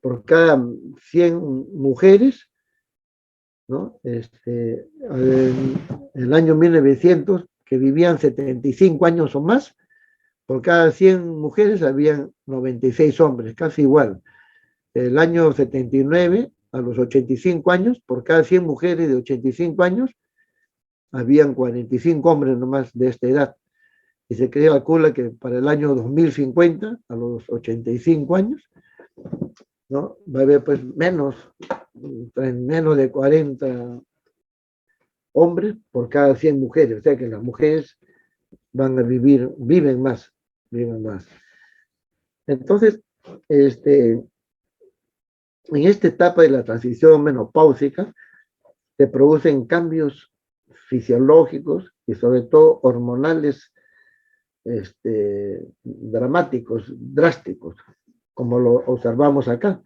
por cada 100 mujeres, ¿no? En el año 1900, que vivían 75 años o más, por cada 100 mujeres habían 96 hombres, casi igual. El año 79, a los 85 años, por cada 100 mujeres de 85 años, habían 45 hombres nomás de esta edad. Y se calcula que para el año 2050, a los 85 años, ¿no?, va a haber pues menos de 40 hombres por cada 100 mujeres. O sea que las mujeres viven más. Entonces, en esta etapa de la transición menopáusica se producen cambios fisiológicos y sobre todo hormonales dramáticos, drásticos, como lo observamos acá.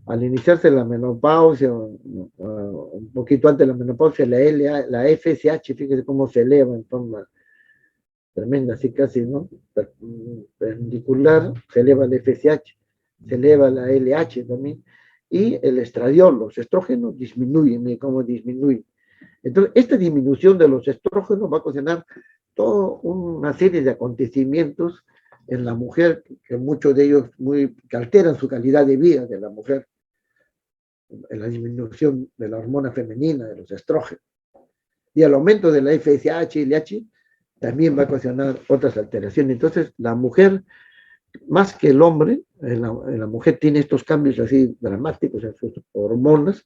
Al iniciarse la menopausia, un poquito antes de la menopausia, la FSH, fíjese cómo se eleva en forma tremenda, así casi, ¿no?, perpendicular, se eleva la FSH, se eleva la LH también, y el estradiol, los estrógenos disminuyen, mire cómo disminuyen. Entonces, esta disminución de los estrógenos va a ocasionar toda una serie de acontecimientos en la mujer, que muchos de ellos que alteran su calidad de vida de la mujer, en la disminución de la hormona femenina, de los estrógenos. Y el aumento de la FSH y LH también va a ocasionar otras alteraciones. Entonces, la mujer, más que el hombre, la mujer tiene estos cambios así dramáticos en sus hormonas,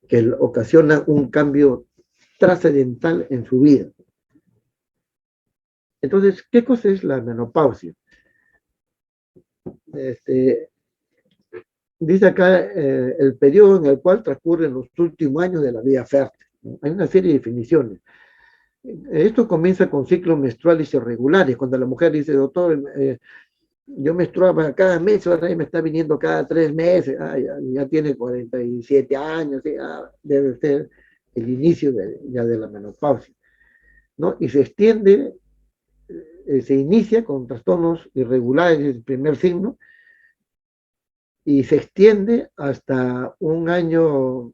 que ocasiona un cambio trascendental en su vida. Entonces, ¿qué cosa es la menopausia? Dice acá el periodo en el cual transcurren los últimos años de la vida fértil, ¿no? Hay una serie de definiciones. Esto comienza con ciclos menstruales irregulares, cuando la mujer dice, doctor, yo menstruaba cada mes, ahora me está viniendo cada 3 meses, ya tiene 47 años, debe ser el inicio ya de la menopausia, ¿no? Y se extiende, se inicia con trastornos irregulares, el primer signo, y se extiende hasta un año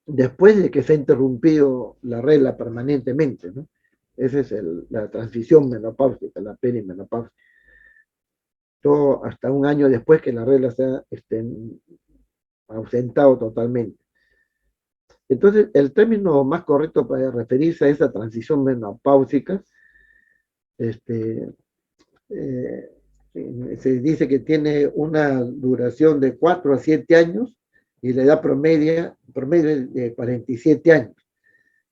después de que se ha interrumpido la regla permanentemente, ¿no? Esa es la transición menopáusica, la perimenopausia. Todo hasta un año después que la regla se ha ausentado totalmente. Entonces, el término más correcto para referirse a esa transición menopáusica, se dice que tiene una duración de 4 a 7 años y la edad promedio de 47 años.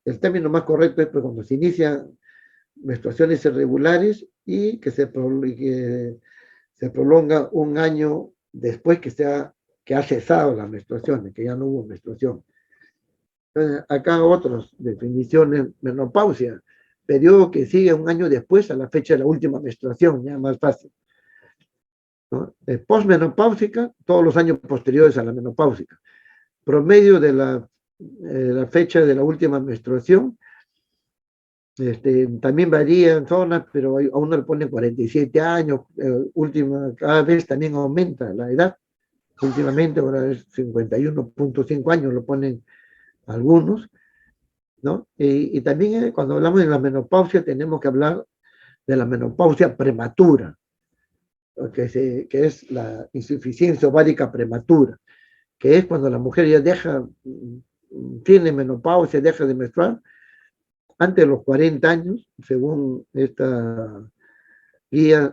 El término más correcto es pues, cuando se inician menstruaciones irregulares y que se prolonga un año después que ha cesado las menstruaciones, que ya no hubo menstruación. Entonces, acá otras definiciones: menopausia, periodo que sigue un año después a la fecha de la última menstruación, ya más fácil, ¿no? Postmenopáusica, todos los años posteriores a la menopáusica. Promedio de la fecha de la última menstruación, también varía en zonas, pero a uno le ponen 47 años, cada vez también aumenta la edad. Últimamente ahora es 51.5 años, lo ponen algunos, ¿no? Y también cuando hablamos de la menopausia tenemos que hablar de la menopausia prematura, que es la insuficiencia ovárica prematura, que es cuando la mujer ya tiene menopausia, deja de menstruar antes de los 40 años, según esta guía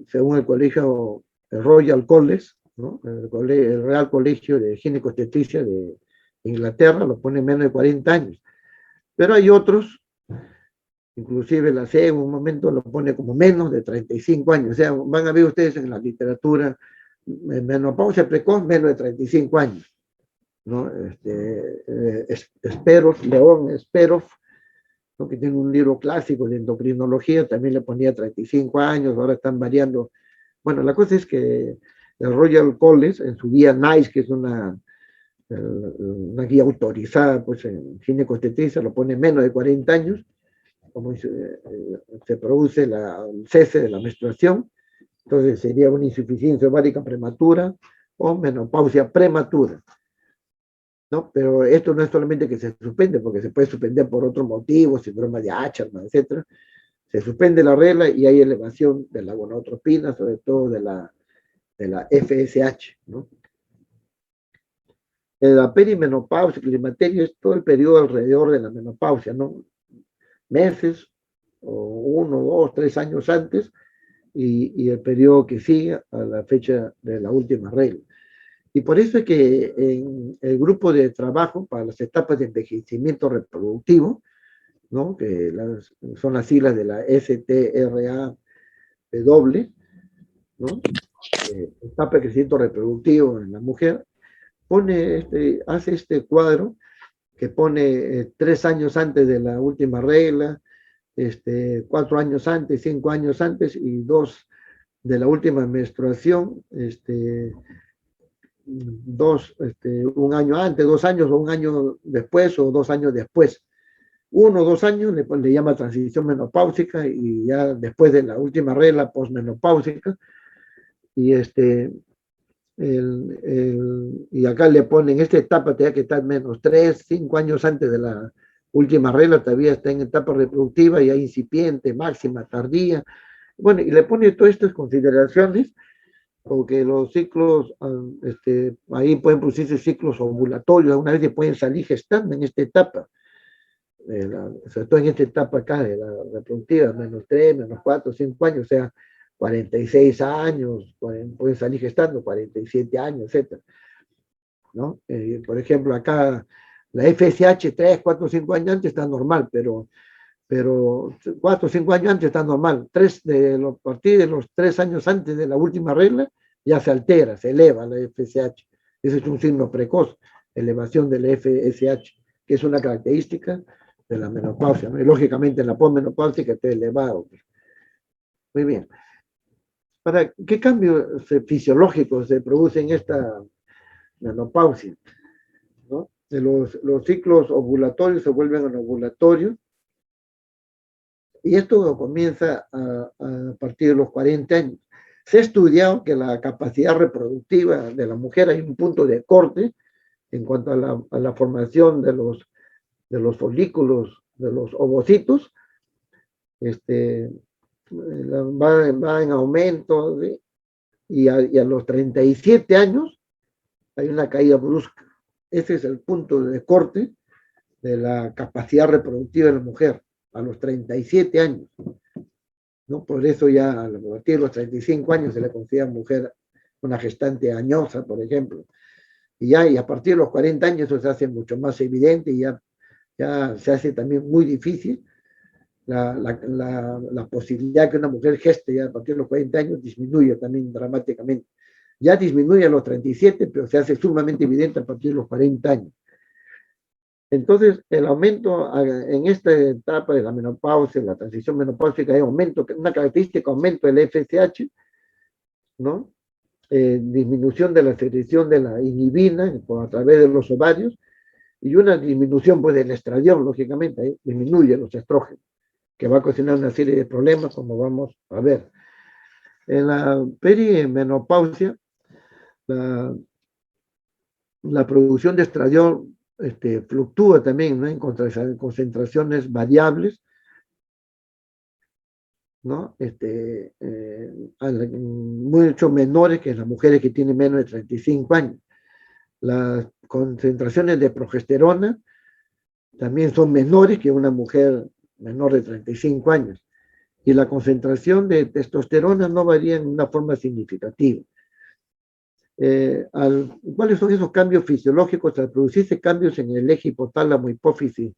según el colegio, el Royal College, ¿no? El Real Colegio de Ginecobstetricia de Inglaterra, lo pone menos de 40 años. Pero hay otros, inclusive la CE en un momento lo pone como menos de 35 años. O sea, van a ver ustedes en la literatura, menopausia precoz, menos de 35 años, ¿no? León Esperov, ¿no? Que tiene un libro clásico de endocrinología, también le ponía 35 años, ahora están variando. Bueno, la cosa es que el Royal College, en su guía NICE, que es una guía autorizada pues, en ginecobstetricia, lo pone menos de 40 años, como se produce el cese de la menstruación, entonces sería una insuficiencia ovárica prematura o menopausia prematura, ¿no? Pero esto no es solamente que se suspende, porque se puede suspender por otro motivo, síndrome de Ackermann, etc. Se suspende la regla y hay elevación de la gonadotropina, sobre todo de la FSH, ¿no? La perimenopausia, el climaterio, es todo el periodo alrededor de la menopausia, ¿no? Meses, o 1, 2, 3 años antes, y el periodo que sigue a la fecha de la última regla. Y por eso es que en el grupo de trabajo para las etapas de envejecimiento reproductivo, ¿no? Que son las siglas de la STRAW, ¿no? Etapa de crecimiento reproductivo en la mujer, hace este cuadro que pone 3 años antes de la última regla, 4 años antes, 5 años antes y 2 de la última menstruación, 1 año antes, 2 años o 1 año después o 2 años después. 1 o 2 años le llama transición menopáusica y ya después de la última regla posmenopáusica. Y y acá le ponen, esta etapa tenía que estar menos 3, 5 años antes de la última regla, todavía está en etapa reproductiva, ya incipiente, máxima, tardía. Bueno, y le pone todas estas consideraciones, porque los ciclos, ahí pueden producirse ciclos ovulatorios, alguna vez se pueden salir gestando en esta etapa, sobre todo en esta etapa acá de la reproductiva, menos 3, menos 4, 5 años, o sea, 46 años, pueden salir gestando, 47 años, etcétera, ¿no? Por ejemplo, acá la FSH 3, 4, 5 años antes está normal, pero 4 o 5 años antes está normal. A partir de los 3 años antes de la última regla, ya se altera, se eleva la FSH. Ese es un signo precoz, elevación de la FSH, que es una característica de la menopausia, ¿no? Y lógicamente en la posmenopausia que esté elevado. Muy bien. ¿Qué cambios fisiológicos se producen en esta menopausia? ¿No? Los ciclos ovulatorios se vuelven anovulatorios, y esto comienza a partir de los 40 años. Se ha estudiado que la capacidad reproductiva de la mujer hay un punto de corte en cuanto a la formación de los folículos, de los ovocitos, va en aumento, ¿sí? Y a los 37 años hay una caída brusca. Ese es el punto de corte de la capacidad reproductiva de la mujer, a los 37 años. ¿No? Por eso ya a partir de los 35 años se le considera mujer una gestante añosa, por ejemplo. Y a partir de los 40 años eso se hace mucho más evidente, y ya se hace también muy difícil. La posibilidad que una mujer geste ya a partir de los 40 años disminuye también dramáticamente. Ya disminuye a los 37, pero se hace sumamente evidente a partir de los 40 años. Entonces, el aumento en esta etapa de la menopausia, la transición menopáusica, hay aumento, una característica, aumento del FSH, ¿no? Disminución de la secreción de la inhibina a través de los ovarios, y una disminución pues, del estradiol, lógicamente, disminuye los estrógenos, que va a ocasionar una serie de problemas, como vamos a ver. En la perimenopausia, la producción de estradiol fluctúa también, ¿no? En concentraciones variables, ¿no? Mucho menores que en las mujeres que tienen menos de 35 años. Las concentraciones de progesterona también son menores que una mujer menor de 35 años. Y la concentración de testosterona no varía en una forma significativa. ¿Cuáles son esos cambios fisiológicos? Al producirse cambios en el eje hipotálamo hipófisis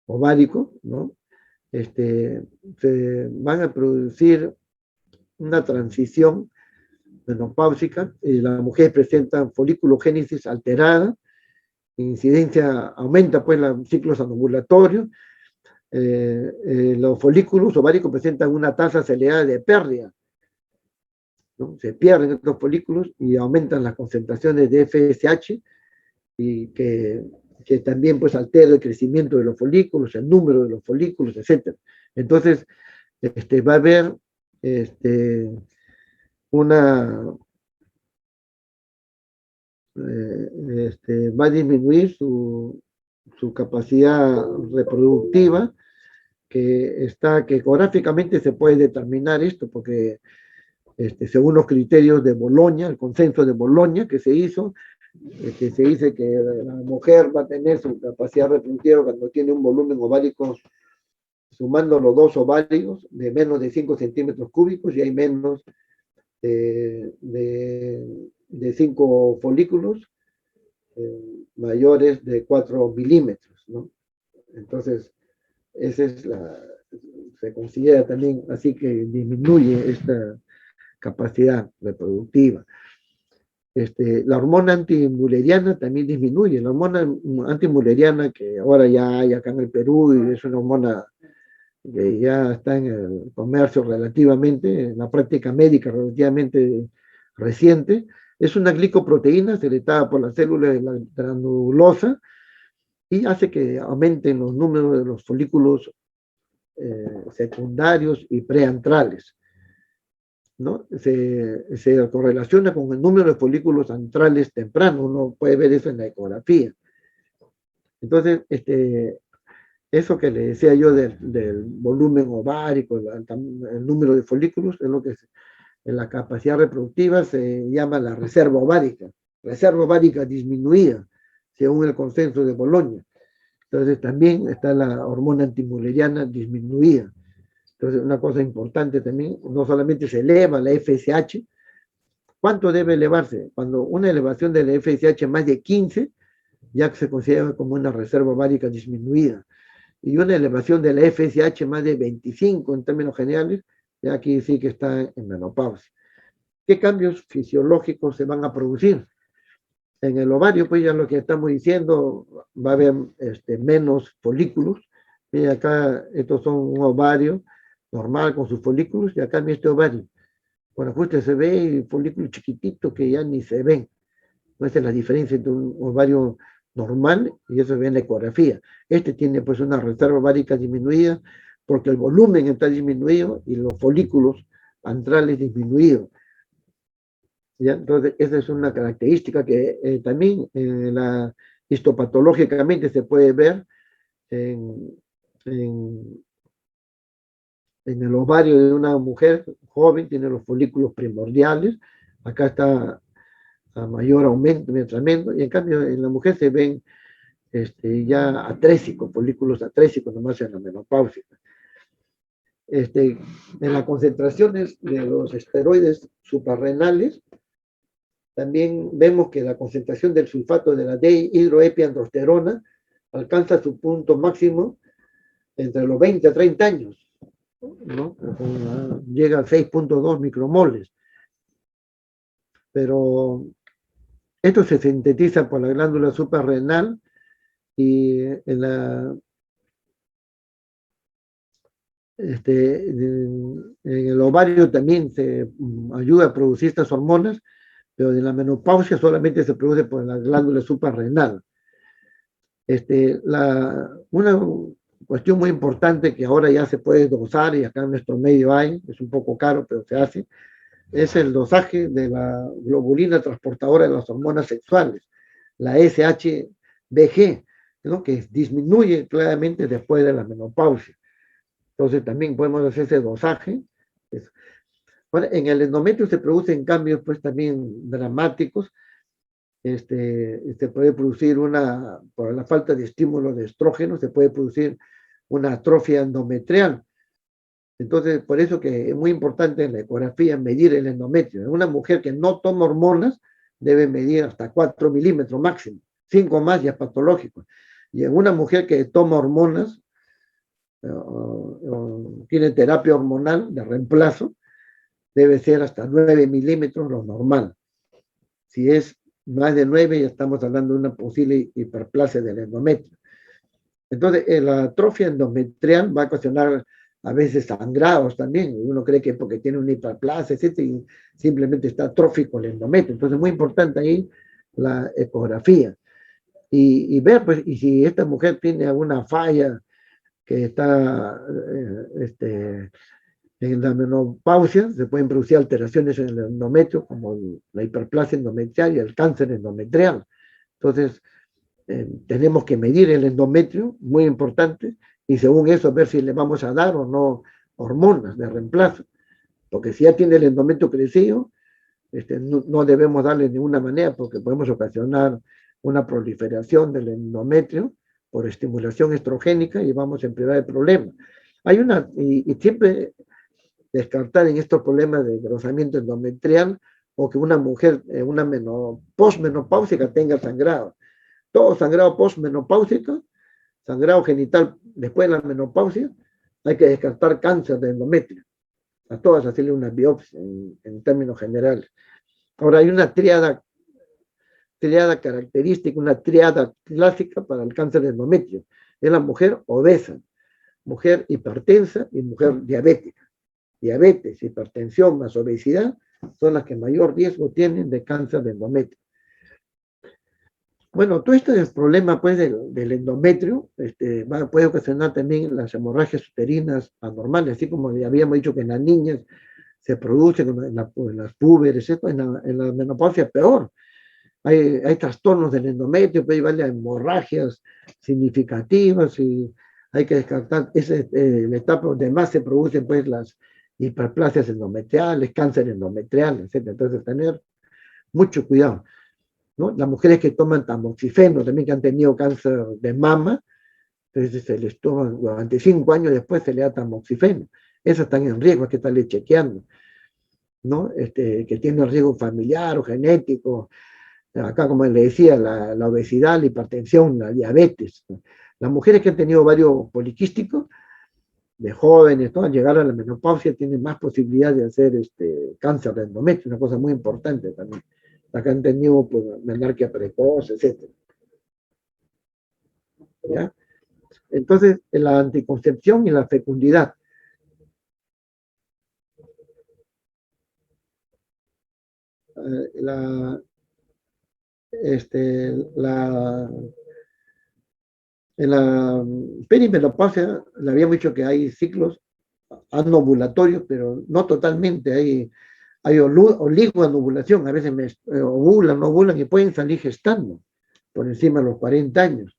ovárico, ¿no? Se van a producir una transición menopáusica, y la mujer presenta foliculogénesis alterada, incidencia aumenta pues los ciclos anovulatorios, los folículos ováricos presentan una tasa acelerada de pérdida, ¿no? Se pierden estos folículos y aumentan las concentraciones de FSH, y que también pues altera el crecimiento de los folículos, el número de los folículos, etc. Entonces, va a haber va a disminuir su capacidad reproductiva, que ecográficamente se puede determinar esto, porque según los criterios de Bolonia, el consenso de Bolonia que se hizo, que se dice que la mujer va a tener su capacidad reproductiva cuando tiene un volumen ovárico, sumando los dos ovarios, de menos de 5 centímetros cúbicos, y hay menos de 5 folículos mayores de 4 milímetros, ¿no? Entonces, esa es se considera también así, que disminuye esta capacidad reproductiva. La hormona antimuleriana también disminuye. La hormona antimuleriana, que ahora ya hay acá en el Perú, y es una hormona que ya está en el comercio relativamente, en la práctica médica relativamente reciente, es una glicoproteína secretada por las células de la granulosa, y hace que aumenten los números de los folículos secundarios y preantrales. ¿no? Se correlaciona con el número de folículos antrales tempranos, uno puede ver eso en la ecografía. Entonces, eso que le decía yo del volumen ovárico, el número de folículos, es lo que en la capacidad reproductiva se llama la reserva ovárica disminuida, según el consenso de Bolonia. Entonces también está la hormona antimuleriana disminuida. Entonces una cosa importante también, no solamente se eleva la FSH, ¿cuánto debe elevarse? Cuando una elevación de la FSH más de 15, ya se considera como una reserva ovárica disminuida. Y una elevación de la FSH más de 25 en términos generales, ya aquí sí que está en menopausia. ¿Qué cambios fisiológicos se van a producir? En el ovario, pues ya lo que estamos diciendo, va a haber menos folículos. Mira acá, estos son un ovario normal con sus folículos, y acá en este ovario, con ajuste se ve folículos chiquititos que ya ni se ven. Esa es la diferencia entre un ovario normal y eso se ve en la ecografía. Este tiene pues una reserva ovárica disminuida porque el volumen está disminuido y los folículos antrales disminuidos. ¿Ya? Entonces, esa es una característica que también histopatológicamente se puede ver en, en, en el ovario de una mujer joven, tiene los folículos primordiales, acá está a mayor aumento, tremendo, y en cambio en la mujer se ven ya atrésicos, folículos atrésicos, nomás en la menopausia. En las concentraciones de los esteroides suprarrenales, también vemos que la concentración del sulfato de la dihidroepiandrosterona alcanza su punto máximo entre los 20 a 30 años, ¿no? Llega a 6.2 micromoles. Pero esto se sintetiza por la glándula suprarrenal y en el ovario también se ayuda a producir estas hormonas, pero en la menopausia solamente se produce por la glándula suprarrenal. Una cuestión muy importante que ahora ya se puede dosar, y acá en nuestro medio hay, es un poco caro, pero se hace, es el dosaje de la globulina transportadora de las hormonas sexuales, la SHBG, ¿no? Que disminuye claramente después de la menopausia. Entonces también podemos hacer ese dosaje. Bueno, en el endometrio se producen cambios pues también dramáticos. Se puede producir por la falta de estímulo de estrógeno, se puede producir una atrofia endometrial. Entonces, por eso que es muy importante en la ecografía medir el endometrio. Una mujer que no toma hormonas debe medir hasta 4 milímetros máximo, 5 más ya es patológico. Y en una mujer que toma hormonas, tiene terapia hormonal de reemplazo, debe ser hasta 9 milímetros lo normal. Si es más de 9, ya estamos hablando de una posible hiperplasia del endometrio. Entonces, la atrofia endometrial va a ocasionar a veces sangrados también. Uno cree que porque tiene una hiperplasia, etc., y simplemente está atrófico el endometrio. Entonces, es muy importante ahí la ecografía. Y ver, pues, y si esta mujer tiene alguna falla que está en la menopausia, se pueden producir alteraciones en el endometrio, como la hiperplasia endometrial y el cáncer endometrial. Entonces, tenemos que medir el endometrio, muy importante, y según eso ver si le vamos a dar o no hormonas de reemplazo. Porque si ya tiene el endometrio crecido, no debemos darle de ninguna manera, porque podemos ocasionar una proliferación del endometrio por estimulación estrogénica y vamos a empeorar el problema. Y siempre descartar en estos problemas de engrosamiento endometrial o que una mujer, posmenopáusica tenga sangrado. Todo sangrado posmenopáusico, sangrado genital después de la menopausia, hay que descartar cáncer de endometrio. A todas hacerle una biopsia en términos generales. Ahora hay una triada característica, una triada clásica para el cáncer de endometrio. Es la mujer obesa, mujer hipertensa y mujer diabética. Diabetes, hipertensión más obesidad son las que mayor riesgo tienen de cáncer de endometrio. Bueno, todo este problema pues, del endometrio puede ocasionar también las hemorragias uterinas anormales, así como ya habíamos dicho que en las niñas se producen en las púberes, esto, en la menopausia peor. Hay trastornos del endometrio, puede llevarle a hemorragias significativas y hay que descartar, la etapa donde más se producen pues las hiperplasias endometriales, cáncer endometrial, etc. Entonces tener mucho cuidado, ¿no? Las mujeres que toman tamoxifeno, también que han tenido cáncer de mama, entonces se les toma durante 5 años después se le da tamoxifeno. Esas están en riesgo, hay que estarle chequeando, ¿no? Que tiene riesgo familiar o genético. Acá, como le decía, la obesidad, la hipertensión, la diabetes. Las mujeres que han tenido varios poliquísticos, de jóvenes, ¿no? Al llegar a la menopausia, tienen más posibilidad de hacer cáncer de endometrio, una cosa muy importante también. Acá han tenido pues, menarquia precoz, etc. ¿Ya? Entonces, la anticoncepción y la fecundidad. La, la, en la perimenopausia le había dicho que hay ciclos anovulatorios, pero no totalmente. Hay oligoanovulación, a veces ovulan, no ovulan y pueden salir gestando por encima de los 40 años.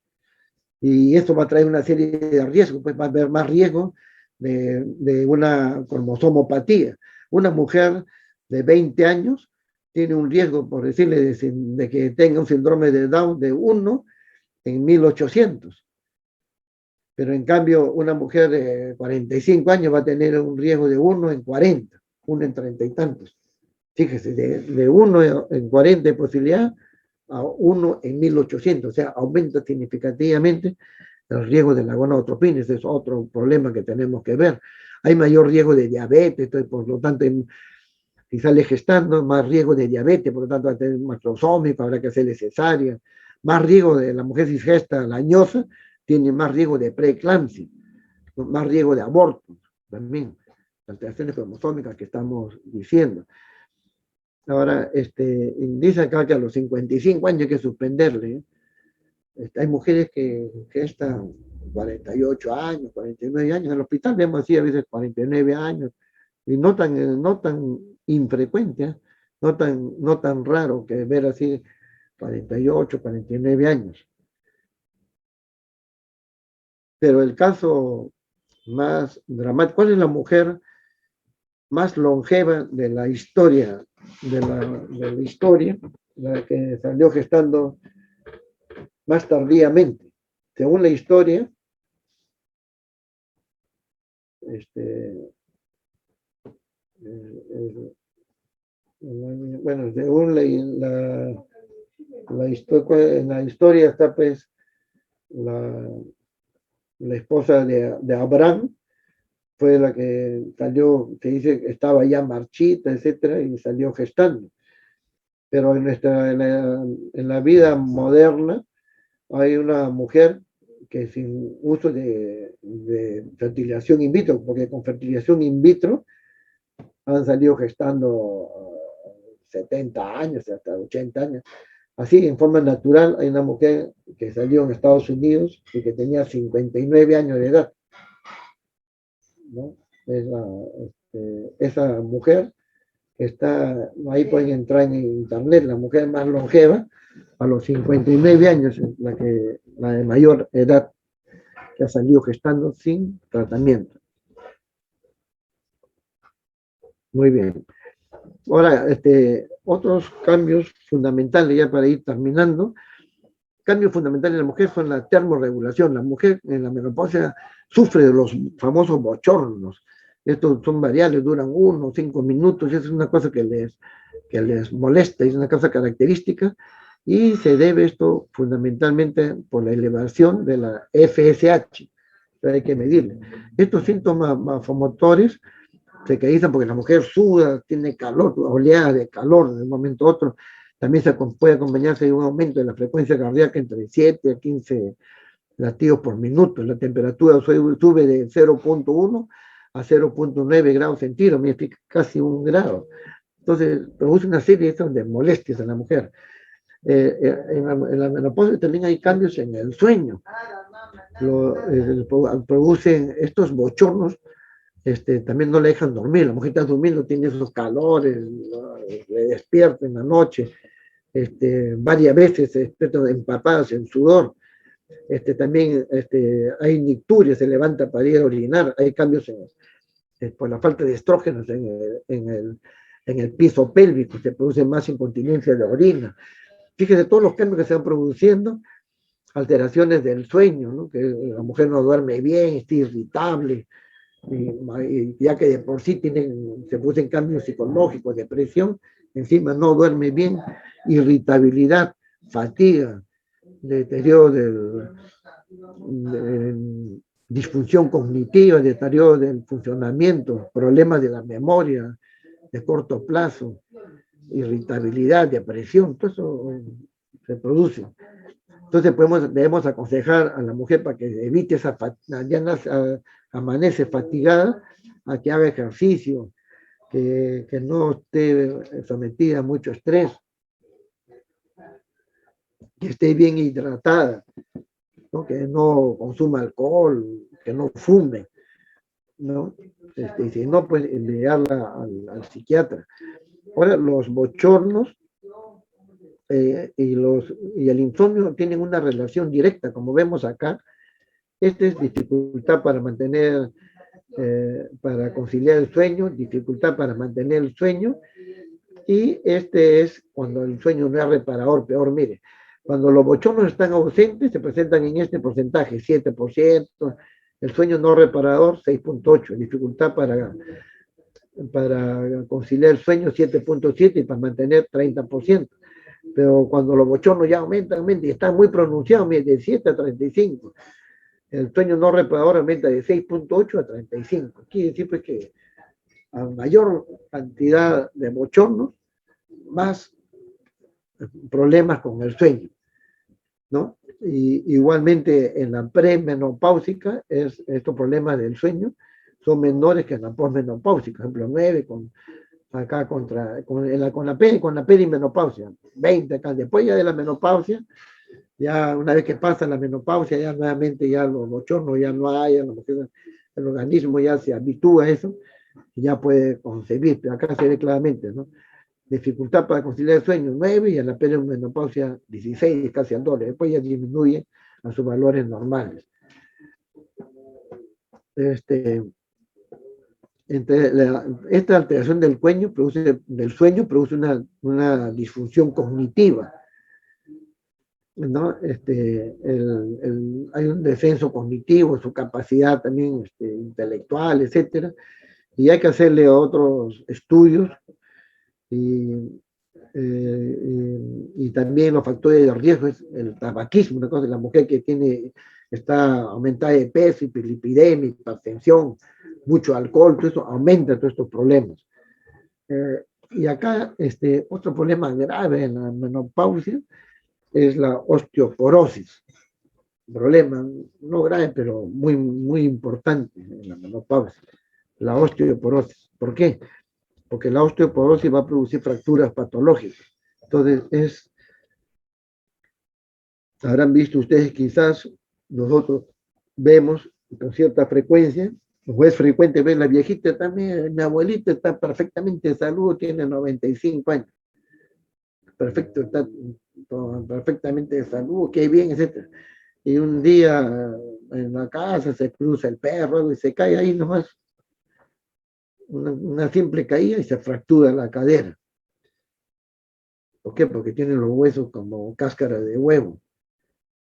Y esto va a traer una serie de riesgos, pues va a haber más riesgo de una cromosomopatía. Una mujer de 20 años tiene un riesgo, por decirle, de que tenga un síndrome de Down de 1 en 1800. Pero en cambio, una mujer de 45 años va a tener un riesgo de 1 en 40, 1 en 30 y tantos. Fíjese, de 1 en 40 de posibilidad a 1 en 1800, o sea, aumenta significativamente el riesgo de la gonadotropina. Ese es otro problema que tenemos que ver. Hay mayor riesgo de diabetes, entonces, por lo tanto, si sale gestando, más riesgo de diabetes, por lo tanto, va a tener macrosómico, habrá que hacerle cesárea. Más riesgo de la mujer si gesta lañosa, tiene más riesgo de preeclampsia, más riesgo de aborto, también, alteraciones cromosómicas que estamos diciendo. Ahora, dice acá que a los 55 años hay que suspenderle. Hay mujeres que están 48 años, 49 años. En el hospital vemos así a veces 49 años. Y no tan infrecuente, ¿eh? No tan raro que ver así 48, 49 años. Pero el caso más dramático, ¿cuál es la mujer más longeva de la historia? De la historia, la que salió gestando más tardíamente. Según la historia, bueno, según en la historia está pues la esposa de Abraham, fue la que salió, se dice que estaba ya marchita, etcétera, y salió gestando. Pero en la vida moderna hay una mujer que sin uso de fertilización in vitro, porque con fertilización in vitro han salido gestando 70 años, hasta 80 años. Así, en forma natural, hay una mujer que salió en Estados Unidos y que tenía 59 años de edad, ¿no? Esa mujer que está, ahí pueden entrar en internet, la mujer más longeva, a los 59 años, la de mayor edad, que ha salido gestando sin tratamiento. Muy bien. Ahora, otros cambios fundamentales, ya para ir terminando. Cambios fundamentales en la mujer son la termorregulación. La mujer en la menopausia sufre de los famosos bochornos. Estos son variables, duran 1 o 5 minutos, y eso es una cosa que les molesta, es una cosa característica, y se debe esto fundamentalmente por la elevación de la FSH, que hay que medirle. Estos síntomas mafomotores se caracterizan porque la mujer suda, tiene calor, oleada de calor de un momento a otro. También puede acompañarse de un aumento de la frecuencia cardíaca entre 7 a 15 latidos por minuto. La temperatura sube de 0.1 a 0.9 grados centígrados, casi 1 grado. Entonces, produce una serie de molestias en la mujer. En la menopausia también hay cambios en el sueño. Producen estos bochornos, también no le dejan dormir. La mujer está durmiendo, tiene esos calores, ¿no? Le despierta en la noche, varias veces se despiertan empapadas en sudor. También hay nicturias, se levanta para ir a orinar, hay cambios por la falta de estrógenos en el piso pélvico, se produce más incontinencia de orina. Fíjese todos los cambios que se van produciendo, alteraciones del sueño, ¿no? Que la mujer no duerme bien, está irritable, y ya que de por sí se producen cambios psicológicos, depresión, encima no duerme bien, irritabilidad, fatiga, deterioro de disfunción cognitiva, deterioro del funcionamiento, problemas de la memoria de corto plazo, irritabilidad, depresión, todo eso se produce. Entonces debemos aconsejar a la mujer para que evite esa ya amanece fatigada, a que haga ejercicio, que no esté sometida a mucho estrés, que esté bien hidratada, ¿no? Que no consuma alcohol, que no fume, ¿no? Y si no, pues enviarla al psiquiatra. Ahora, los bochornos y el insomnio tienen una relación directa, como vemos acá. Esta es dificultad para mantener, para conciliar el sueño, dificultad para mantener el sueño, y es cuando el sueño no es reparador, peor, mire, cuando los bochornos están ausentes, se presentan en este porcentaje, 7%, el sueño no reparador, 6.8%, dificultad para conciliar el sueño, 7.7%, y para mantener 30%. Pero cuando los bochornos ya aumentan y están muy pronunciados, de 7 a 35, el sueño no reparador aumenta de 6.8 a 35. Quiere decir pues que a mayor cantidad de bochornos, más problemas con el sueño, ¿no? Y igualmente en la premenopáusica, estos problemas del sueño son menores que en la posmenopáusica. Por ejemplo, 9 acá con la perimenopausia, 20 acá. Después ya de la menopausia, ya una vez que pasa la menopausia, ya nuevamente ya los bochornos ya no hay, el organismo ya se habitúa a eso y ya puede concebir. Pero acá se ve claramente, ¿no? Dificultad para conciliar el sueño, 9, y en la perimenopausia 16, casi al doble. Después ya disminuye a sus valores normales. Esta alteración del sueño produce una disfunción cognitiva, ¿no? Hay un descenso cognitivo, su capacidad también intelectual, etcétera, y hay que hacerle otros estudios y también los factores de riesgo es el tabaquismo, una cosa, la mujer que está aumentada de peso, hiperlipidemia, hipertensión, mucho alcohol, todo eso aumenta todos estos problemas. Y acá otro problema grave en la menopausia es la osteoporosis. Problema no grave, pero muy, muy importante en la menopausia, la osteoporosis. ¿Por qué? Porque la osteoporosis va a producir fracturas patológicas. Entonces, habrán visto ustedes quizás, nosotros vemos con cierta frecuencia, o es frecuente ver la viejita también, mi abuelita está perfectamente de salud, tiene 95 años, perfecto, está perfectamente de salud, qué bien, etc. Y un día en la casa se cruza el perro y se cae ahí nomás, una simple caída y se fractura la cadera. ¿Por qué? Porque tiene los huesos como cáscara de huevo.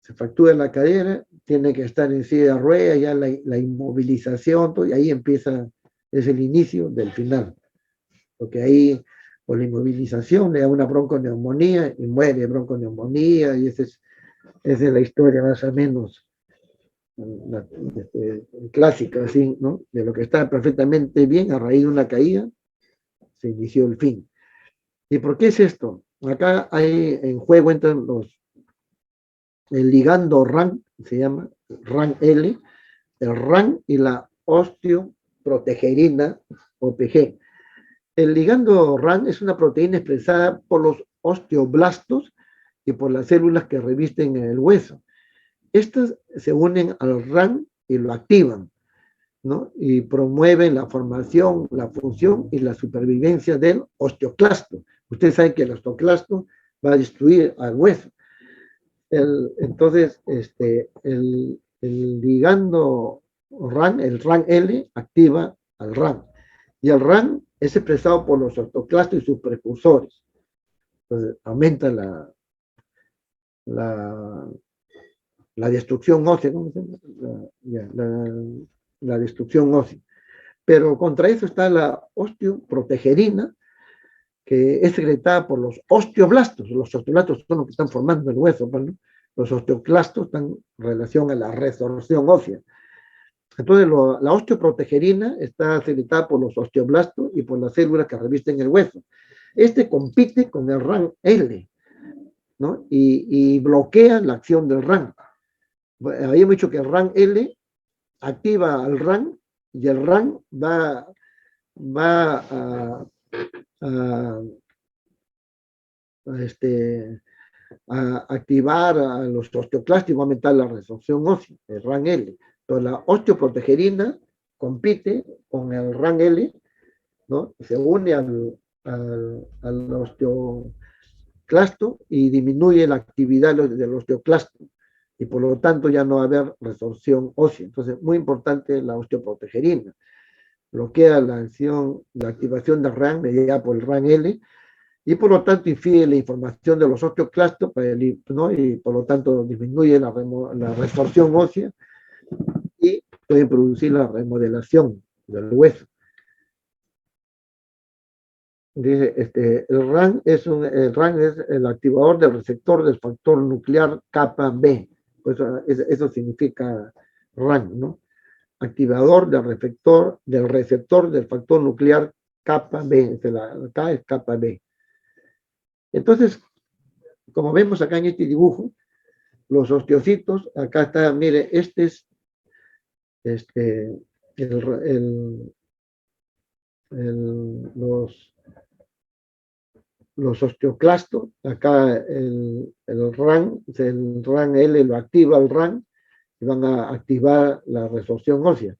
Se fractura la cadera, tiene que estar en silla de ruedas, ya la inmovilización, y ahí es el inicio del final. Porque ahí, por la inmovilización, le da una bronconeumonía y muere de bronconeumonía, y esa es la historia más o menos clásica, así, ¿no? De lo que está perfectamente bien, a raíz de una caída, se inició el fin. ¿Y por qué es esto? Acá hay en juego entran el ligando RAN, se llama RAN-L, el RAN y la osteoprotegerina, OPG. El ligando RAN es una proteína expresada por los osteoblastos y por las células que revisten el hueso. Estas se unen al RAN y lo activan. ¿no? Y promueven la formación, la función y la supervivencia del osteoclasto. Ustedes saben que el osteoclasto va a destruir al hueso. Entonces, el ligando RAN, el RAN-L, activa al RAN. Y el RAN es expresado por los osteoclastos y sus precursores. Entonces, aumenta la, la destrucción ósea, ¿cómo se llama? La destrucción ósea. Pero contra eso está la osteoprotegerina, que es secretada por los osteoblastos. Los osteoblastos son los que están formando el hueso, ¿no? Los osteoclastos están en relación a la resorción ósea. Entonces, la osteoprotegerina está secretada por los osteoblastos y por las células que revisten el hueso. Compite con el RAN-L, ¿no? Y bloquea la acción del RAN. Habíamos dicho que el RAN-L activa al RAN y el RAN va a, a activar a los osteoclastos y va a aumentar la resorción ósea, el RAN-L. Entonces la osteoprotegerina compite con el RAN-L, ¿no? Se une al osteoclasto y disminuye la actividad del osteoclasto y por lo tanto ya no va a haber resorción ósea. Entonces, muy importante la osteoprotegerina. Bloquea la acción, la activación del RAN mediada por el RAN-L y por lo tanto influye la información de los osteoclastos, ¿no? Y por lo tanto disminuye la resorción ósea y puede producir la remodelación del hueso. Dice, el RAN es el activador del receptor del factor nuclear kappa B. Pues eso significa RAN, ¿no? Activador del receptor del factor nuclear kappa B. Acá es kappa B. Entonces, como vemos acá en este dibujo, los osteocitos, acá está, mire, este es los osteoclastos, acá el RAN-L lo activa el RAN y van a activar la resorción ósea.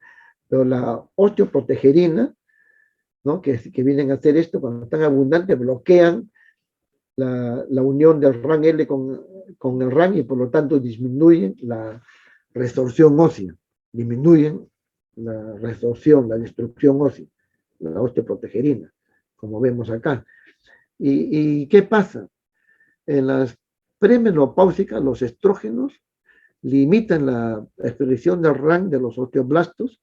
Pero la osteoprotegerina, ¿no? que vienen a hacer esto, cuando están abundantes, bloquean la unión del RAN-L con el RAN y por lo tanto disminuyen la resorción ósea, disminuyen la resorción, la destrucción ósea, la osteoprotegerina, como vemos acá. ¿Y qué pasa? En las premenopáusicas, los estrógenos limitan la expresión del RAN de los osteoblastos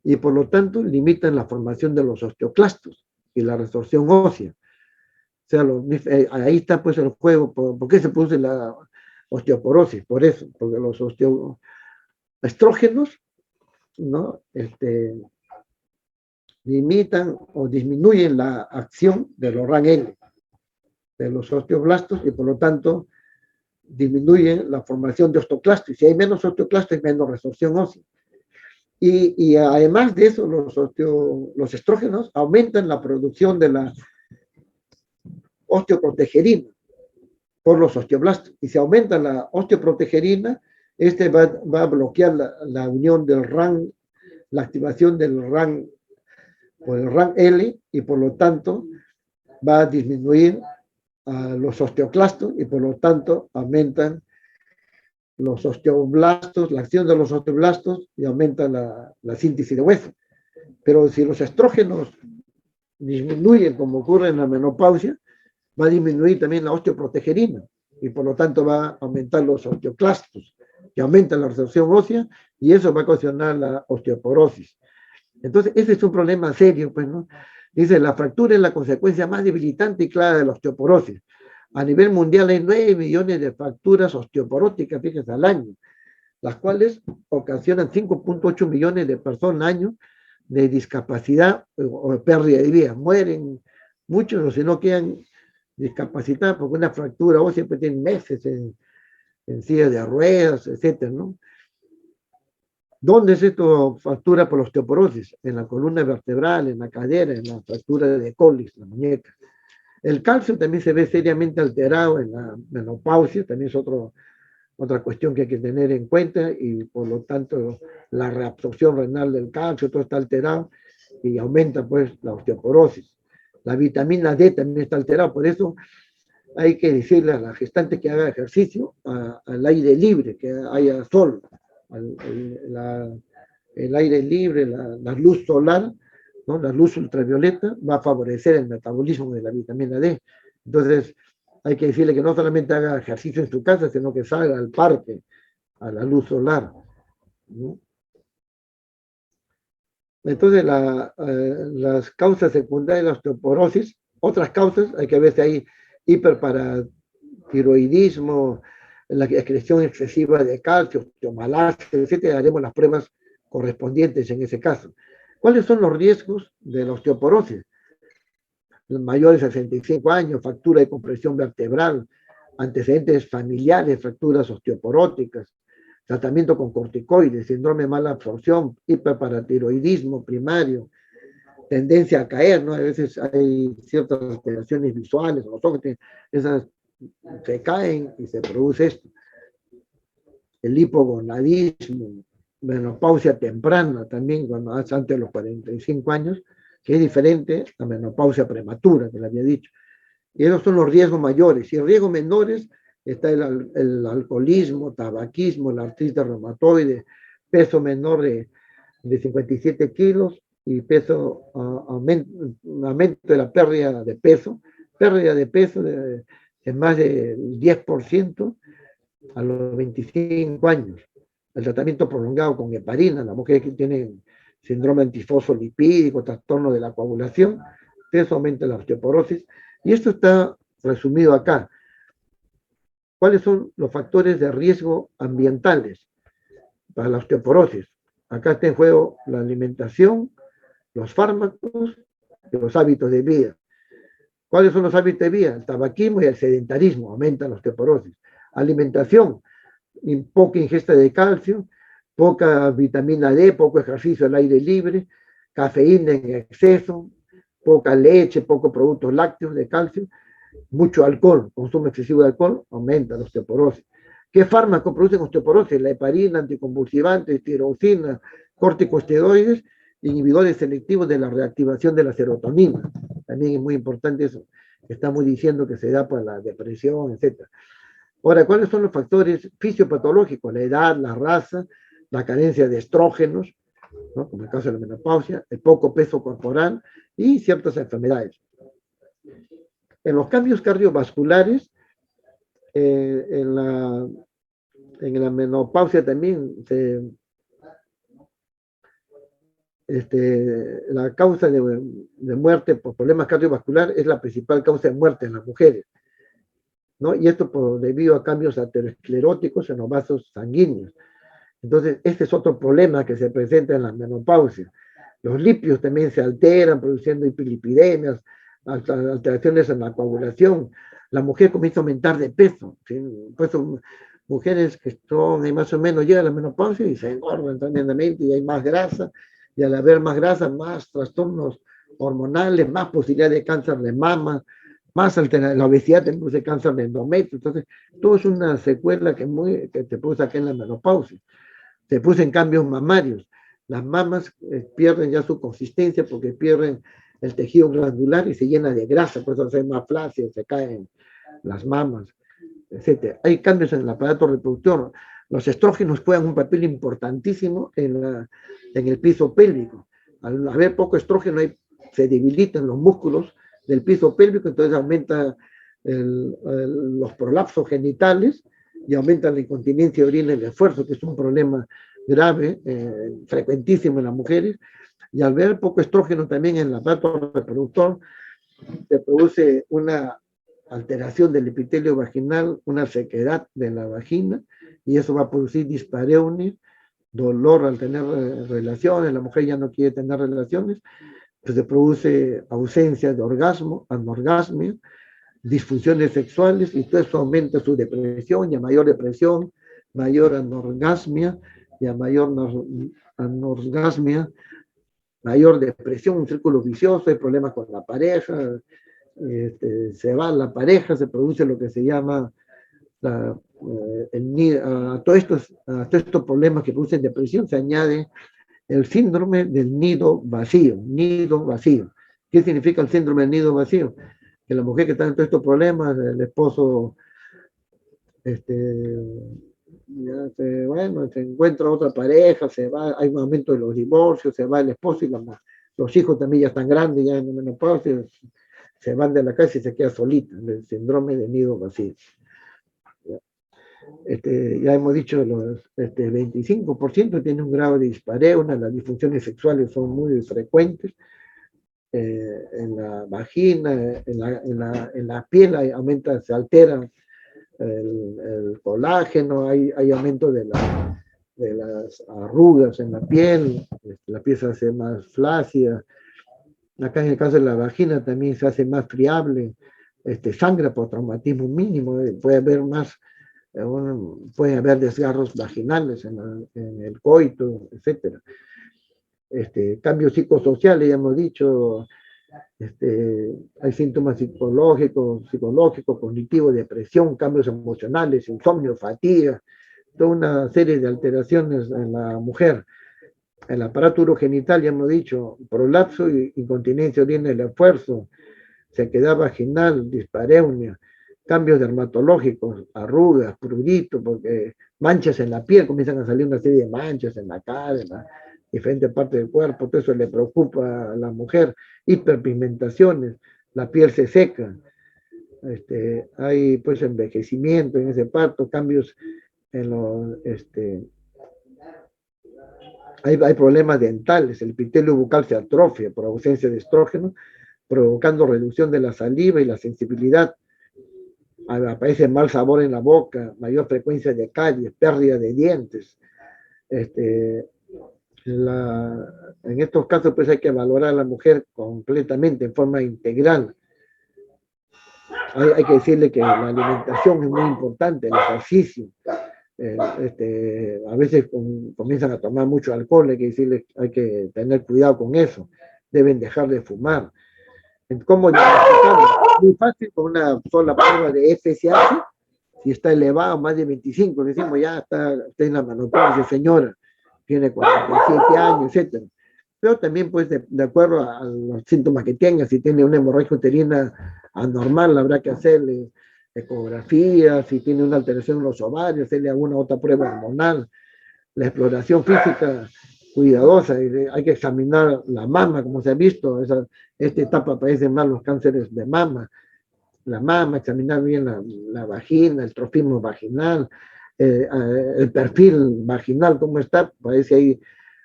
y por lo tanto limitan la formación de los osteoclastos y la resorción ósea. O sea, ahí está pues el juego. ¿Por qué se produce la osteoporosis? Por eso, porque los estrógenos, ¿no? Limitan o disminuyen la acción de los RAN-L de los osteoblastos y por lo tanto disminuyen la formación de osteoclastos. Y si hay menos osteoclastos, hay menos resorción ósea. Y además de eso, los estrógenos aumentan la producción de la osteoprotegerina por los osteoblastos. Y si aumenta la osteoprotegerina, va a bloquear la unión del RAN, la activación del RAN o el RAN-L y por lo tanto va a disminuir a los osteoclastos y por lo tanto aumentan los osteoblastos, la acción de los osteoblastos y aumenta la síntesis de hueso. Pero si los estrógenos disminuyen, como ocurre en la menopausia, va a disminuir también la osteoprotegerina y por lo tanto va a aumentar los osteoclastos, que aumenta la resorción ósea y eso va a ocasionar la osteoporosis. Entonces, ese es un problema serio, pues, ¿no? Dice, la fractura es la consecuencia más debilitante y clara de la osteoporosis. A nivel mundial hay 9 millones de fracturas osteoporóticas, fíjense, al año, las cuales ocasionan 5.8 millones de personas al año de discapacidad o pérdida de vida. Mueren muchos o si no quedan discapacitados porque una fractura o siempre tienen meses en silla de ruedas, etcétera, ¿no? ¿Dónde es esto fractura por osteoporosis? En la columna vertebral, en la cadera, en la fractura de colis, la muñeca. El calcio también se ve seriamente alterado en la menopausia, también es otro otra cuestión que hay que tener en cuenta, y por lo tanto la reabsorción renal del calcio, todo está alterado y aumenta pues la osteoporosis. La vitamina D también está alterada, por eso hay que decirle a la gestante que haga ejercicio al aire libre, que haya sol, el aire libre, la luz solar, ¿no? La luz ultravioleta va a favorecer el metabolismo de la vitamina D. Entonces, hay que decirle que no solamente haga ejercicio en su casa, sino que salga al parque, a la luz solar, ¿no? Entonces, las causas secundarias de la osteoporosis, otras causas, hay que ver si hay hiperparatiroidismo, la excreción excesiva de calcio, osteomalacia, etcétera. Haremos las pruebas correspondientes en ese caso. ¿Cuáles son los riesgos de la osteoporosis? Los mayores de 65 años, fractura de compresión vertebral, antecedentes familiares, fracturas osteoporóticas, tratamiento con corticoides, síndrome de mala absorción, hiperparatiroidismo primario, tendencia a caer, ¿no? A veces hay ciertas alteraciones visuales, los ojos, esas se caen y se produce esto. El hipogonadismo, menopausia temprana también, cuando es antes de los 45 años, que es diferente a menopausia prematura, que le había dicho. Y esos son los riesgos mayores. Y riesgos menores está el alcoholismo, tabaquismo, la artritis reumatoide, peso menor de 57 kilos y aumento de la pérdida de peso de más del 10% a los 25 años. El tratamiento prolongado con heparina, las mujeres que tienen síndrome antifosfolipídico, trastorno de la coagulación, eso aumenta la osteoporosis. Y esto está resumido acá. ¿Cuáles son los factores de riesgo ambientales para la osteoporosis? Acá está en juego la alimentación, los fármacos y los hábitos de vida. ¿Cuáles son los hábitos de vida? El tabaquismo y el sedentarismo aumentan la osteoporosis. Alimentación, poca ingesta de calcio, poca vitamina D, poco ejercicio al aire libre, cafeína en exceso, poca leche, pocos productos lácteos de calcio, mucho alcohol, consumo excesivo de alcohol, aumenta la osteoporosis. ¿Qué fármacos producen osteoporosis? La heparina, anticonvulsivantes, tirosina, corticosteroides, inhibidores selectivos de la reactivación de la serotonina. También es muy importante eso. Estamos diciendo que se da por la depresión, etc. Ahora, ¿cuáles son los factores fisiopatológicos? La edad, la raza, la carencia de estrógenos, ¿no? Como el caso de la menopausia, el poco peso corporal y ciertas enfermedades. En los cambios cardiovasculares, en la menopausia también la causa de muerte por problemas cardiovasculares es la principal causa de muerte en las mujeres, ¿no? Y esto debido a cambios ateroscleróticos en los vasos sanguíneos. Entonces, este es otro problema que se presenta en la menopausia. Los lípidos también se alteran, produciendo hipilipidemias, alteraciones en la coagulación. La mujer comienza a aumentar de peso, ¿sí? Pues son mujeres que son más o menos llegan a la menopausia y se engordan tremendamente y hay más grasa, y al haber más grasa, más trastornos hormonales, más posibilidad de cáncer de mama, más la obesidad te produce cáncer de endometrio. Entonces, todo es una secuela que te produce aquí en la menopausia. Se producen cambios mamarios. Las mamas pierden ya su consistencia porque pierden el tejido glandular y se llena de grasa, por eso se más flácido, se caen las mamas, etc. Hay cambios en el aparato reproductor. Los estrógenos juegan un papel importantísimo en el piso pélvico. Al haber poco estrógeno, se debilitan los músculos del piso pélvico, entonces aumenta los prolapsos genitales y aumenta la incontinencia de orina y el esfuerzo, que es un problema grave, frecuentísimo en las mujeres. Y al ver poco estrógeno también en el aparato reproductor, se produce una alteración del epitelio vaginal, una sequedad de la vagina, y eso va a producir dispareunia, dolor al tener relaciones, la mujer ya no quiere tener relaciones, pues se produce ausencia de orgasmo, anorgasmia, disfunciones sexuales, y todo eso aumenta su depresión, y a mayor depresión, mayor anorgasmia, y a mayor anorgasmia, mayor depresión, un círculo vicioso, hay problemas con la pareja, se va la pareja, se produce lo que se llama a todos estos problemas que producen depresión se añade el síndrome del nido vacío, nido vacío. ¿Qué significa el síndrome del nido vacío? Que la mujer que está en todos estos problemas, el esposo, este, bueno, se encuentra otra pareja, se va, hay un aumento de los divorcios, se va el esposo y los hijos también ya están grandes, ya en menopausia, se van de la casa y se queda solita, el síndrome del nido vacío. Ya hemos dicho, los 25% tiene un grado de dispareunia, las disfunciones sexuales son muy frecuentes, en la vagina, en la piel aumenta, se altera el colágeno, hay aumento de las arrugas en la piel se hace más flácida. Acá en el caso de la vagina también se hace más friable, sangra por traumatismo mínimo, puede haber más, puede haber desgarros vaginales en el coito, etcétera. Cambios psicosociales, ya hemos dicho, hay síntomas psicológicos, cognitivos, depresión, cambios emocionales, insomnio, fatiga, toda una serie de alteraciones en la mujer. El aparato urogenital, ya hemos dicho, prolapso y incontinencia orina el esfuerzo, sequedad vaginal, dispareunia, cambios dermatológicos, arrugas, prurito, porque manchas en la piel, comienzan a salir una serie de manchas en la cara, en diferentes partes del cuerpo, todo eso le preocupa a la mujer, hiperpigmentaciones, la piel se seca, hay pues envejecimiento en ese parto, cambios en los, hay problemas dentales, el epitelio bucal se atrofia por ausencia de estrógeno, provocando reducción de la saliva y la sensibilidad. Aparece mal sabor en la boca, mayor frecuencia de caries, pérdida de dientes. En estos casos pues hay que valorar a la mujer completamente, en forma integral. Hay que decirle que la alimentación es muy importante, el ejercicio. A veces comienzan a tomar mucho alcohol, hay que decirles, hay que tener cuidado con eso, deben dejar de fumar. ¿Cómo diagnosticarlo? Muy fácil, con una sola prueba de FSH, si está elevado, más de 25, decimos ya está en la menopausia, señora, tiene 47 años, etc. Pero también, pues, de acuerdo a los síntomas que tenga, si tiene una hemorragia uterina anormal, habrá que hacerle ecografía, si tiene una alteración en los ovarios, hacerle alguna otra prueba hormonal, la exploración física cuidadosa, hay que examinar la mama, como se ha visto, esta etapa aparecen más los cánceres de mama, la mama, examinar bien la vagina, el trofismo vaginal, el perfil vaginal, cómo está, parece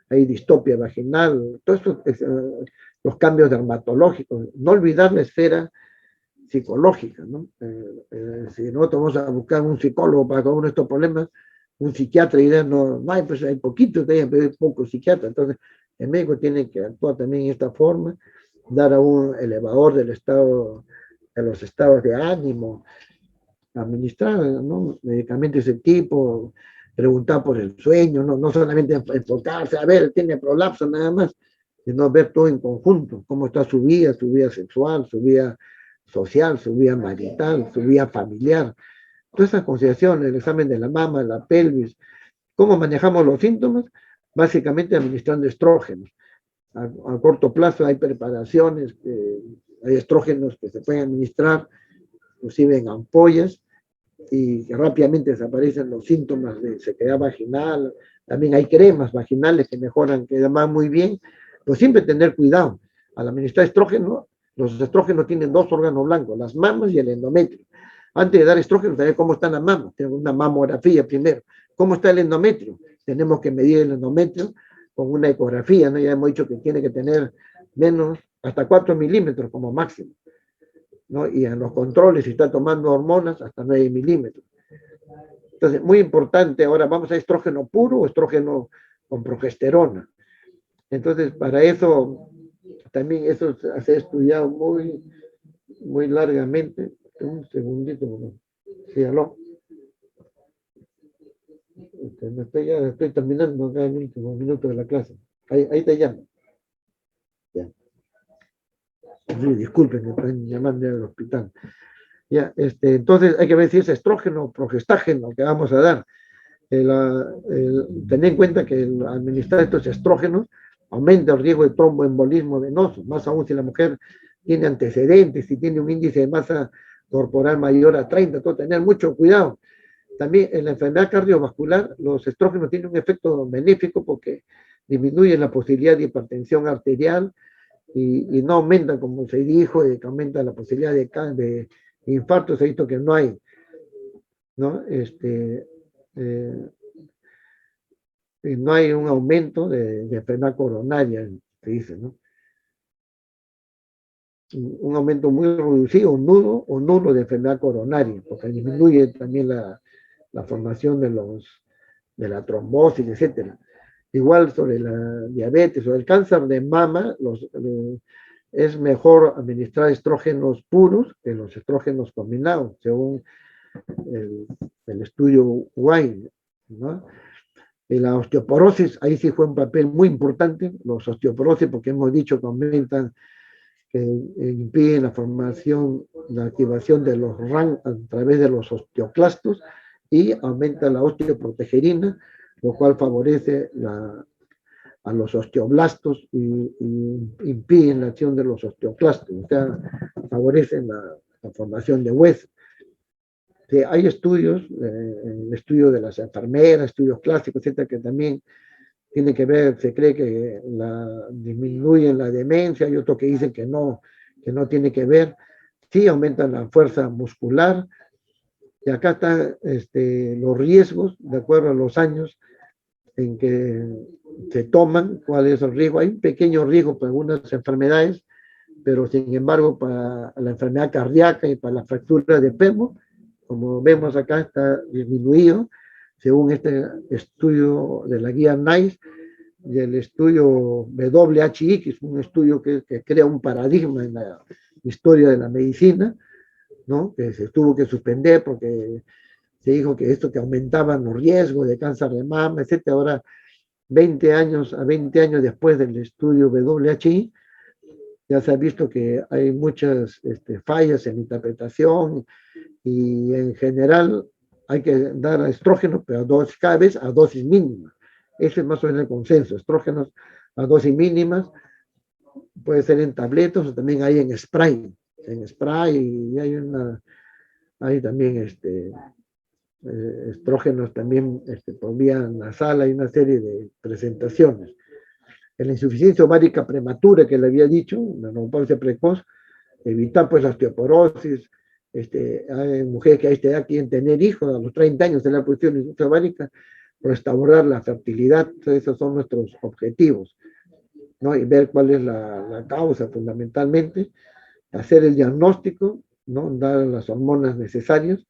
hay distopia vaginal, todo esto, los cambios dermatológicos, no olvidar la esfera psicológica, ¿no? Si nosotros vamos a buscar un psicólogo para cada uno de estos problemas, un psiquiatra dirá, no hay, pues hay poquitos, hay pocos psiquiatras, entonces el médico tiene que actuar también en esta forma, dar a un elevador del estado, de los estados de ánimo, administrar, ¿no? Medicamentos de ese tipo, preguntar por el sueño, no solamente enfocarse, a ver, tiene prolapso nada más, sino ver todo en conjunto, cómo está su vida sexual, su vida social, su vida marital, su vida familiar. Todas esas consideraciones, el examen de la mama, la pelvis, cómo manejamos los síntomas, básicamente administrando estrógenos. A corto plazo hay preparaciones, hay estrógenos que se pueden administrar, inclusive en ampollas, y rápidamente desaparecen los síntomas de sequedad vaginal. También hay cremas vaginales que mejoran, que van muy bien, pero siempre tener cuidado. Al administrar estrógeno, los estrógenos tienen dos órganos blancos, las mamas y el endometrio. Antes de dar estrógeno, saber cómo están las mamas. Tenemos una mamografía primero. ¿Cómo está el endometrio? Tenemos que medir el endometrio con una ecografía, ¿no? Ya hemos dicho que tiene que tener menos, hasta 4 milímetros como máximo, ¿no? Y en los controles, si está tomando hormonas, hasta 9 milímetros. Entonces, muy importante, ahora vamos a estrógeno puro o estrógeno con progesterona. Entonces, para eso, también eso se ha estudiado muy largamente. Un segundito, sí, aló. Estoy terminando cada el último minuto de la clase. Ahí te llamo. Ya. Sí, disculpen, me están llamando al hospital. Entonces hay que ver si es estrógeno o progestágeno que vamos a dar. Tener en cuenta que administrar estos estrógenos aumenta el riesgo de tromboembolismo venoso, más aún si la mujer tiene antecedentes, si tiene un índice de masa corporal mayor a 30, entonces tener mucho cuidado. También en la enfermedad cardiovascular, los estrógenos tienen un efecto benéfico porque disminuyen la posibilidad de hipertensión arterial y no aumentan, como se dijo, que aumenta la posibilidad de infartos, se ha visto que no hay, ¿no? Eh, no hay un aumento de enfermedad coronaria, se dice, ¿no? Un aumento muy reducido, un nulo o nulo de enfermedad coronaria, porque disminuye también la formación de la trombosis, etcétera. Igual sobre la diabetes o el cáncer de mama, es mejor administrar estrógenos puros que los estrógenos combinados, según el estudio Wine, ¿no? Y la osteoporosis, ahí sí fue un papel muy importante, los osteoporosis, porque hemos dicho que aumentan, que impiden la formación, la activación de los RAN a través de los osteoclastos y aumenta la osteoprotegerina, lo cual favorece a los osteoblastos y impiden la acción de los osteoclastos, o sea, favorecen la formación de hueso. Hay estudios, el estudio de las enfermeras, estudios clásicos, etcétera, que también tiene que ver, se cree que disminuyen la demencia, hay otros que dicen que no tiene que ver, sí aumentan la fuerza muscular, y acá están los riesgos, de acuerdo a los años en que se toman, cuál es el riesgo. Hay un pequeño riesgo para algunas enfermedades, pero sin embargo para la enfermedad cardíaca y para la fractura de fémur, como vemos acá, está disminuido, según este estudio de la guía NICE, y el estudio WHI, que es un estudio que crea un paradigma en la historia de la medicina, ¿no? Que se tuvo que suspender porque se dijo que esto que aumentaban los riesgos de cáncer de mama, etcétera. Ahora, 20 años después del estudio WHI, ya se ha visto que hay muchas fallas en interpretación y en general hay que dar estrógenos, pero cada vez a dosis mínimas. Ese es más o menos el consenso, estrógenos a dosis mínimas, puede ser en tabletas o también hay en spray. En spray y hay también estrógenos también por vía nasal, hay una serie de presentaciones. En la insuficiencia ovárica prematura que le había dicho, la menopausia precoz, evitar pues la osteoporosis, hay mujeres que a esta edad quieren tener hijos, a los 30 años de la posición de insuficiencia ovárica, restaurar la fertilidad, entonces esos son nuestros objetivos, ¿no? Y ver cuál es la causa fundamentalmente, hacer el diagnóstico, ¿no? Dar las hormonas necesarias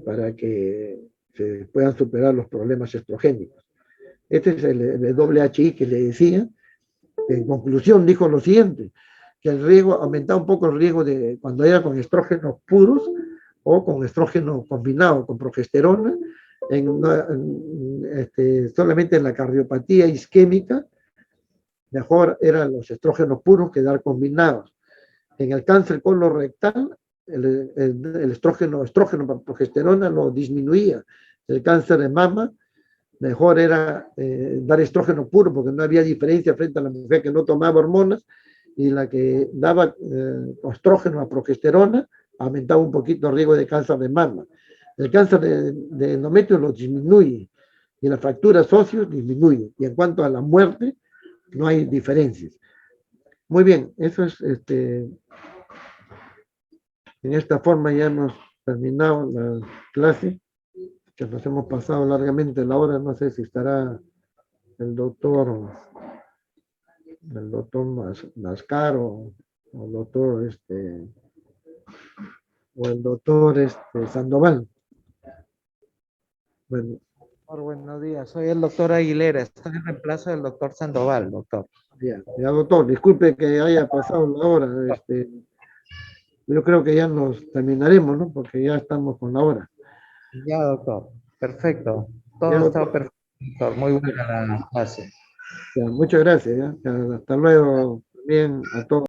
para que se puedan superar los problemas estrogénicos. Este es el WHI que le decía. En conclusión, dijo lo siguiente, que el riesgo, aumentaba un poco el riesgo de cuando era con estrógenos puros o con estrógeno combinado con progesterona, solamente en la cardiopatía isquémica, mejor eran los estrógenos puros que dar combinados. En el cáncer colorectal, el estrógeno para progesterona lo disminuía. El cáncer de mama, mejor era dar estrógeno puro porque no había diferencia frente a la mujer que no tomaba hormonas y la que daba estrógeno a progesterona aumentaba un poquito el riesgo de cáncer de mama. El cáncer de endometrio lo disminuye y la fractura óseas disminuye. Y en cuanto a la muerte, no hay diferencias. Muy bien, eso es en esta forma ya hemos terminado la clase, que nos hemos pasado largamente la hora, no sé si estará el doctor Mascaro o el doctor Sandoval. Bueno, Doctor, buenos días, soy el doctor Aguilera, estoy en reemplazo del doctor Sandoval, doctor. ya, doctor, disculpe que haya pasado la hora, yo creo que ya nos terminaremos, ¿no? Porque ya estamos con la hora. Ya, doctor, perfecto, Ya, todo está doctor, perfecto, doctor. Muy buena la clase. ya, muchas gracias, ya, hasta luego, bien, a todos.